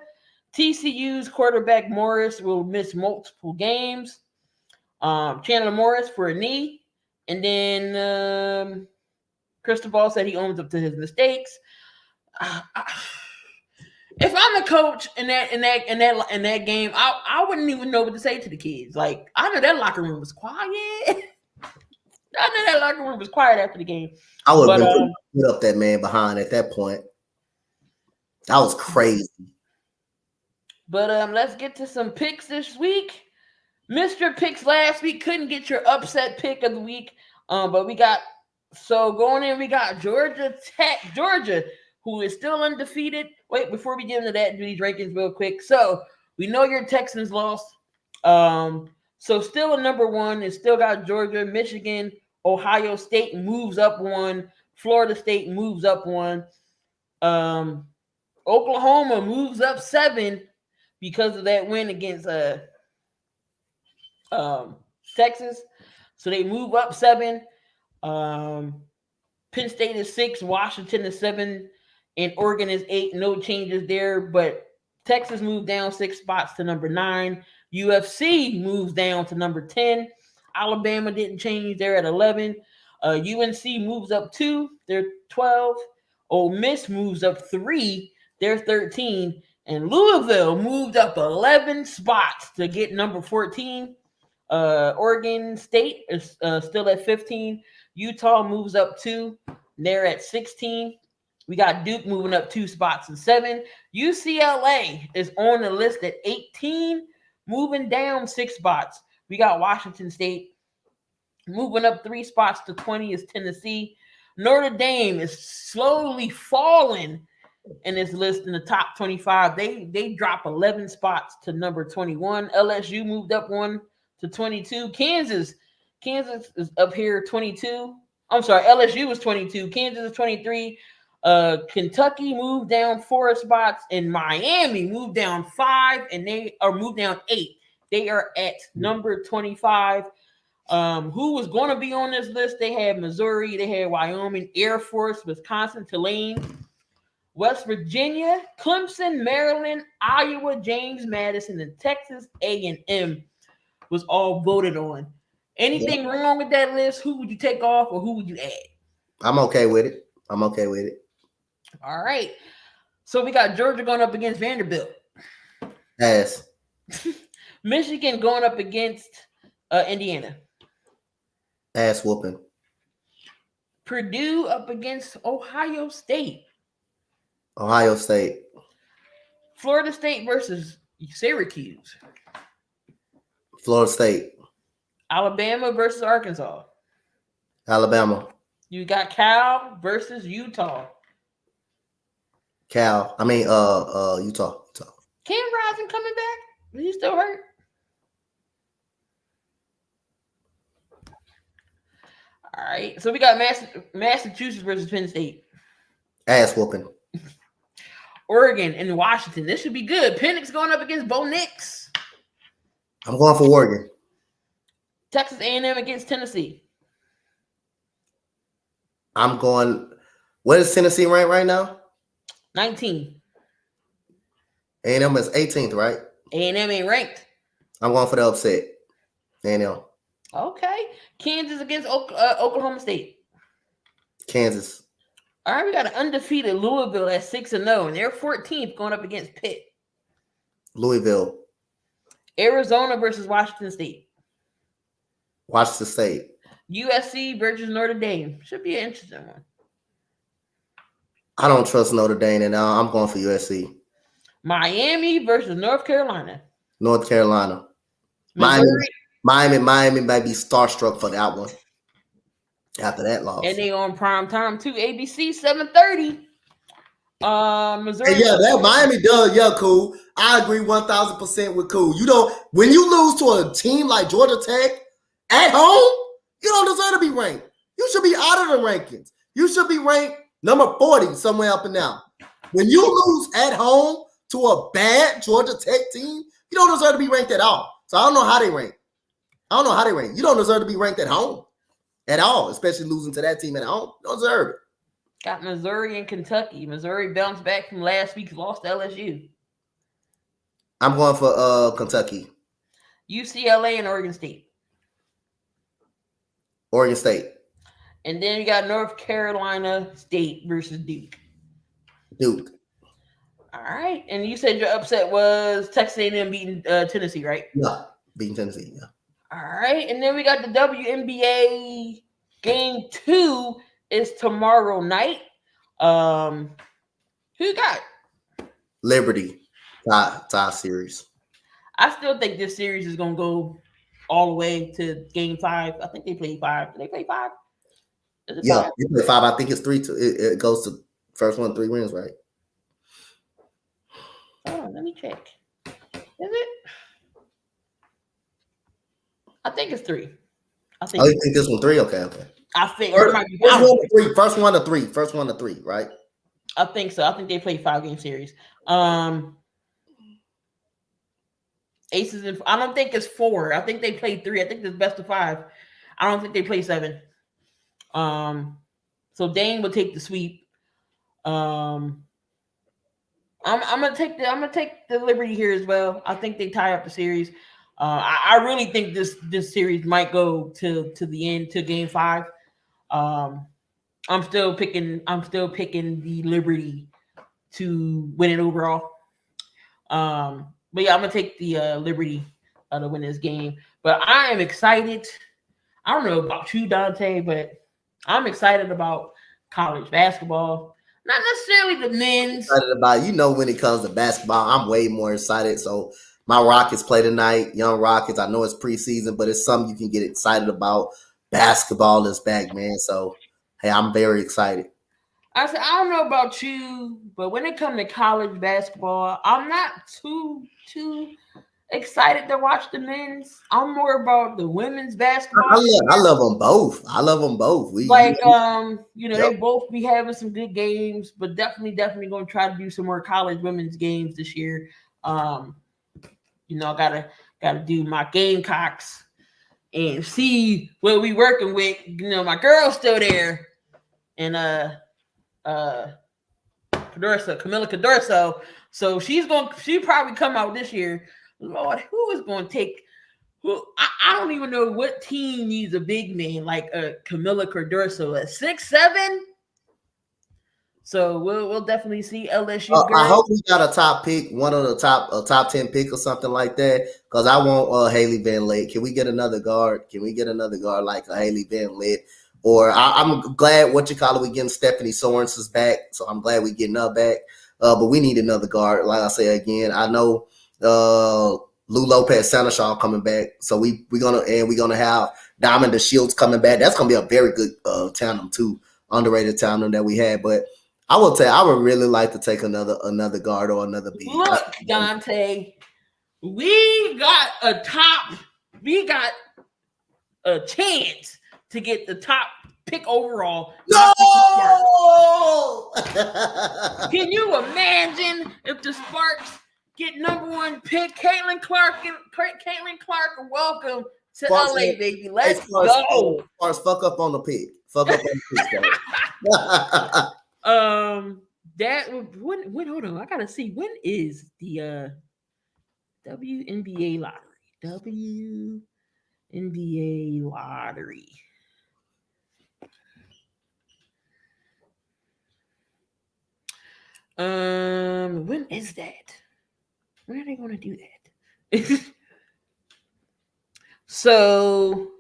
TCU's quarterback Morris will miss multiple games. Chandler Morris for a knee, and then Cristobal said he owns up to his mistakes. If I'm a coach in that game, I wouldn't even know what to say to the kids. Like, I know that locker room was quiet. I know that locker room was quiet after the game. I would have put up that man behind at that point. That was crazy. But let's get to some picks this week. Mr. Picks last week couldn't get your upset pick of the week. But we got Georgia Tech, who is still undefeated. Wait, before we get into that, do these rankings real quick. So we know your Texans lost. So still a number one. It's still got Georgia, Michigan, Ohio State moves up one. Florida State moves up one. Oklahoma moves up 7 because of that win against Texas. So they move up 7. Penn State is 6. Washington is 7. And Oregon is 8. No changes there. But Texas moved down 6 spots to number 9. UFC moves down to number 10. Alabama didn't change. They're at 11. UNC moves up 2. They're 12. Ole Miss moves up 3. They're 13. And Louisville moved up 11 spots to get number 14. Oregon State is still at 15. Utah moves up 2. They're at 16. We got Duke moving up 2 spots to 7. UCLA is on the list at 18, moving down 6 spots. We got Washington State moving up 3 spots to 20 is Tennessee. Notre Dame is slowly falling in this list in the top 25. They drop 11 spots to number 21. LSU moved up 1 to 22. Kansas is up here 22. I'm sorry, LSU was 22. Kansas is 23. Kentucky moved down 4 spots, and Miami moved down 5, and they are moved down 8. They are at number 25. Who was going to be on this list? They had Missouri, they had Wyoming, Air Force, Wisconsin, Tulane, West Virginia, Clemson, Maryland, Iowa, James Madison, and Texas A&M was all voted on. Anything wrong with that list? Who would you take off, or who would you add? I'm okay with it. All right. So we got Georgia going up against Vanderbilt. Pass. Michigan going up against Indiana. Ass whooping. Purdue up against Ohio State. Ohio State. Florida State versus Syracuse. Florida State. Alabama versus Arkansas. Alabama. You got Cal versus Utah. Utah. Cam Rising coming back? Is he still hurt? All right. So we got Massachusetts versus Penn State. Ass whooping. Oregon and Washington. This should be good. Penix going up against Bo Nix. I'm going for Oregon. Texas A&M against Tennessee. I'm going. What is Tennessee ranked right now? 19. A&M is 18th, right? A&M ain't ranked. I'm going for the upset. A&M. Okay. Kansas against Oklahoma State. Kansas. All right, we got an undefeated Louisville at 6-0, and they're 14th going up against Pitt. Louisville. Arizona versus Washington State. Washington State. USC versus Notre Dame. Should be an interesting one. I don't trust Notre Dame, and I'm going for USC. Miami versus North Carolina. North Carolina. Missouri. Miami might be starstruck for that one. After that loss. And they on prime time too. ABC 7:30. Missouri. Hey, yeah, that Miami does. Yeah, cool. I agree 1,000% with cool. You don't when you lose to a team like Georgia Tech at home, you don't deserve to be ranked. You should be out of the rankings. You should be ranked number 40 somewhere up and down. When you lose at home to a bad Georgia Tech team, you don't deserve to be ranked at all. So I don't know how they rank. You don't deserve to be ranked at home at all, especially losing to that team at home. You don't deserve it. Got Missouri and Kentucky. Missouri bounced back from last week's loss to LSU. I'm going for Kentucky. UCLA and Oregon State. Oregon State. And then you got North Carolina State versus Duke. Duke. All right. And you said your upset was Texas A&M beating Tennessee, right? Yeah, beating Tennessee, yeah. All right. And then we got the WNBA game 2 is tomorrow night. Who you got? Liberty. Tie series. I still think this series is going to go all the way to game 5. I think they play 5. Did they play 5? Yeah, 5? you play 5. I think it's 3. It goes to first one, 3 wins, right? Hold on, let me check. Is it? I think it's 3. I think. Oh, you think this one 3? Okay. I think. Or it might be First one to three. First one to 3, right? I think so. I think they play 5-game series. Aces and I don't think it's 4. I think they play 3. I think it's best of 5. I don't think they play 7. So Dane will take the sweep. I'm gonna take the Liberty here as well. I think they tie up the series. I really think this series might go to the end, to game 5. I'm still picking the Liberty to win it overall. But yeah, I'm gonna take the Liberty to win this game. But I am excited. I don't know about you, Donte, but I'm excited about college basketball. Not necessarily the men's. Excited about, when it comes to basketball, I'm way more excited. So my Rockets play tonight, young Rockets. I know it's preseason, but it's something you can get excited about. Basketball is back, man. So hey, I'm very excited. I said, I don't know about you, but when it comes to college basketball, I'm not too excited to watch the men's. I'm more about the women's basketball. I love them both. They both be having some good games, but definitely going to try to do some more college women's games this year. I gotta do my Gamecocks and see what we working with. My girl's still there, and Camila Cadorso. So she'll probably come out this year. Lord, who is going to take who? I don't even know what team needs a big man like Camila Cadorso at 6'7". So we'll definitely see LSU. I hope we got a top pick, one of the top 10 pick or something like that. Because I want Haley Van Lith. Can we get another guard? Like a Haley Van Lith? Or I'm glad we getting Stephanie Sorenson's back. So I'm glad we getting her back. But we need another guard. Like I say again, I know Lou Lopez Sanashaw coming back. So we're gonna have Diamond DeShields coming back. That's gonna be a very good tandem too, underrated tandem that we had. But I would really like to take another guard or another big. Look, Donte, we got a chance to get the top pick overall. No! Can you imagine if the Sparks get number 1 pick? Caitlin Clark, welcome to Sparks, LA, baby. Let's go. Sparks, fuck up on the pick. Hold on. I gotta see, when is the WNBA lottery. WNBA lottery. When is that? When are they going to do that? So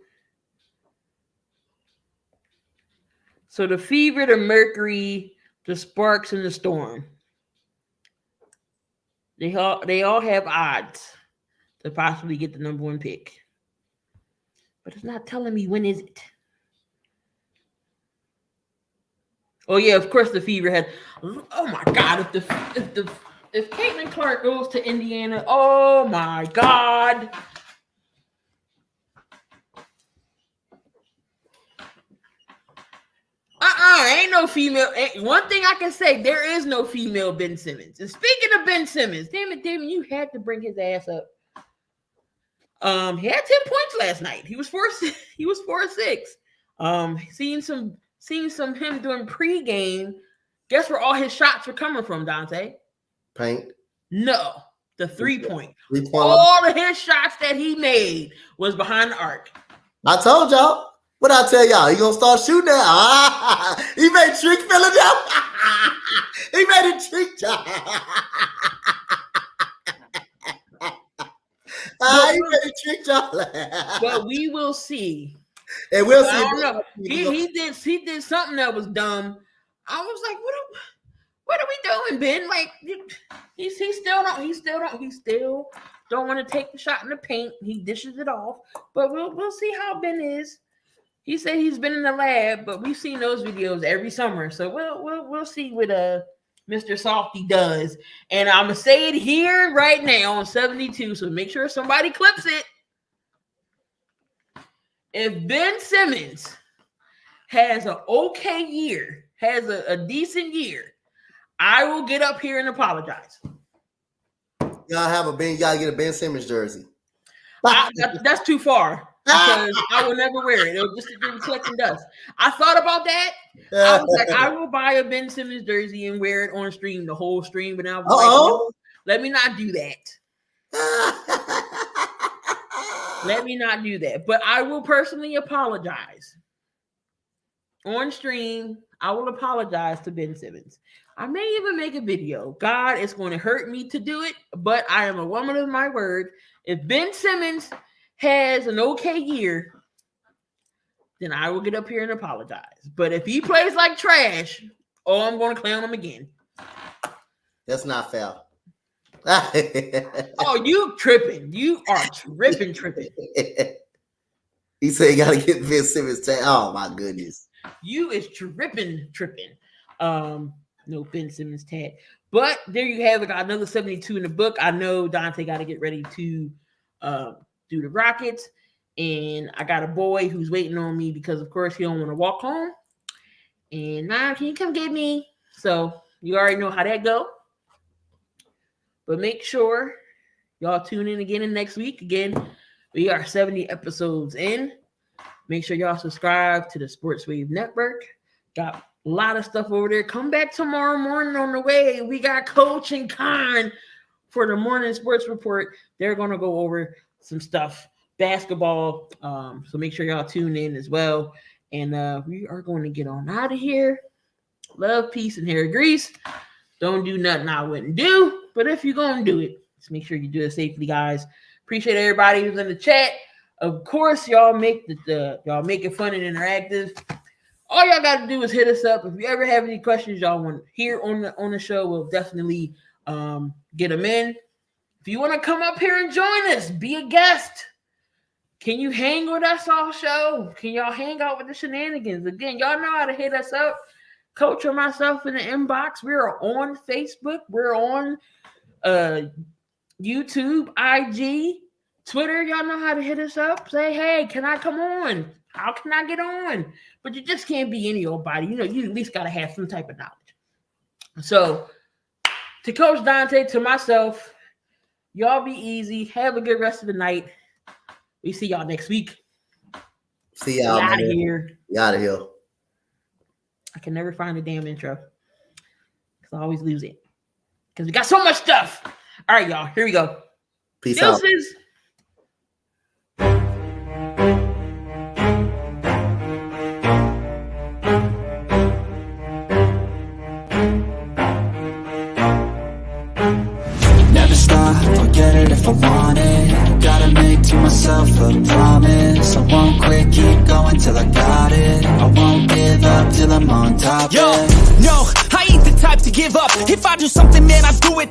the Fever, the Mercury, the Sparks, and the Storm. They all have odds to possibly get the number one pick. But it's not telling me when is it. Oh yeah, of course the Fever had. Oh my God! If Caitlin Clark goes to Indiana, oh my God! Ain't no female. One thing I can say, there is no female Ben Simmons. And speaking of Ben Simmons, damn it, you had to bring his ass up. He had 10 points last night. He was 4-6. Seeing some him doing pregame. Guess where all his shots were coming from, Donte? Paint. No, the 3-point. 3-point. All of his shots that he made was behind the arc. I told y'all. What I tell y'all? He gonna start shooting that. He made trick Philadelphia. He made a trick job. He made a trick job. But we will see. And we'll see. I don't know. He did something that was dumb. I was like, what are we doing, Ben? Like, he still don't want to take the shot in the paint. He dishes it off. But we'll see how Ben is. He said he's been in the lab, but we've seen those videos every summer. So we'll see what Mr. Softy does. And I'm gonna say it here right now on 72. So make sure somebody clips it. If Ben Simmons has an okay year, has a decent year, I will get up here and apologize. Y'all gotta get a Ben Simmons jersey. That's too far. Because I will never wear it. It'll just be collecting dust. I thought about that. I was like, I will buy a Ben Simmons jersey and wear it on stream, the whole stream. But now I was like, no, let me not do that. Let me not do that. But I will personally apologize. On stream, I will apologize to Ben Simmons. I may even make a video. God, it's going to hurt me to do it, but I am a woman of my word. If Ben Simmons has an okay year, then I will get up here and apologize. But if he plays like trash, I'm going to clown him again. That's not fair. Oh, you tripping. You are tripping. He said you got to get Ben Simmons tag. Oh, my goodness. You is tripping. No Ben Simmons tag. But there you have it. Got another 72 in the book. I know Donte got to get ready to do the Rockets, and I got a boy who's waiting on me because, of course, he don't want to walk home. And Mom, can you come get me? So you already know how that go. But make sure y'all tune in again next week. Again, we are 70 episodes in. Make sure y'all subscribe to the Sports Wave Network. Got a lot of stuff over there. Come back tomorrow morning on the way. We got Coach and Con for the morning sports report. They're going to go over some stuff, basketball. So make sure y'all tune in as well. And we are going to get on out of here. Love, peace, and hair grease. Don't do nothing I wouldn't do. But if you're going to do it, just make sure you do it safely, guys. Appreciate everybody who's in the chat. Of course, y'all make y'all make it fun and interactive. All y'all got to do is hit us up. If you ever have any questions y'all want to hear on the show, we'll definitely get them in. If you want to come up here and join us, be a guest. Can you hang with us all show? Can y'all hang out with the shenanigans? Again, y'all know how to hit us up. Coach or myself in the inbox. We're on Facebook. We're on YouTube, IG, Twitter. Y'all know how to hit us up. Say, hey, can I come on? How can I get on? But you just can't be any old body. You know, you at least got to have some type of knowledge. So, to Coach Donte, to myself, y'all be easy. Have a good rest of the night. We see y'all next week. See y'all. Out of here. Out of here. I can never find a damn intro because I always lose it because we got so much stuff. All right, y'all. Here we go. Peace out. Deuces. Never stop, I'll get it if I want it. Gotta make to myself a promise. I won't quit, keep going till I got it. I won't give up till I'm on top. Yo, yeah. no, I ain't the type to give up. If I do something, man, I do it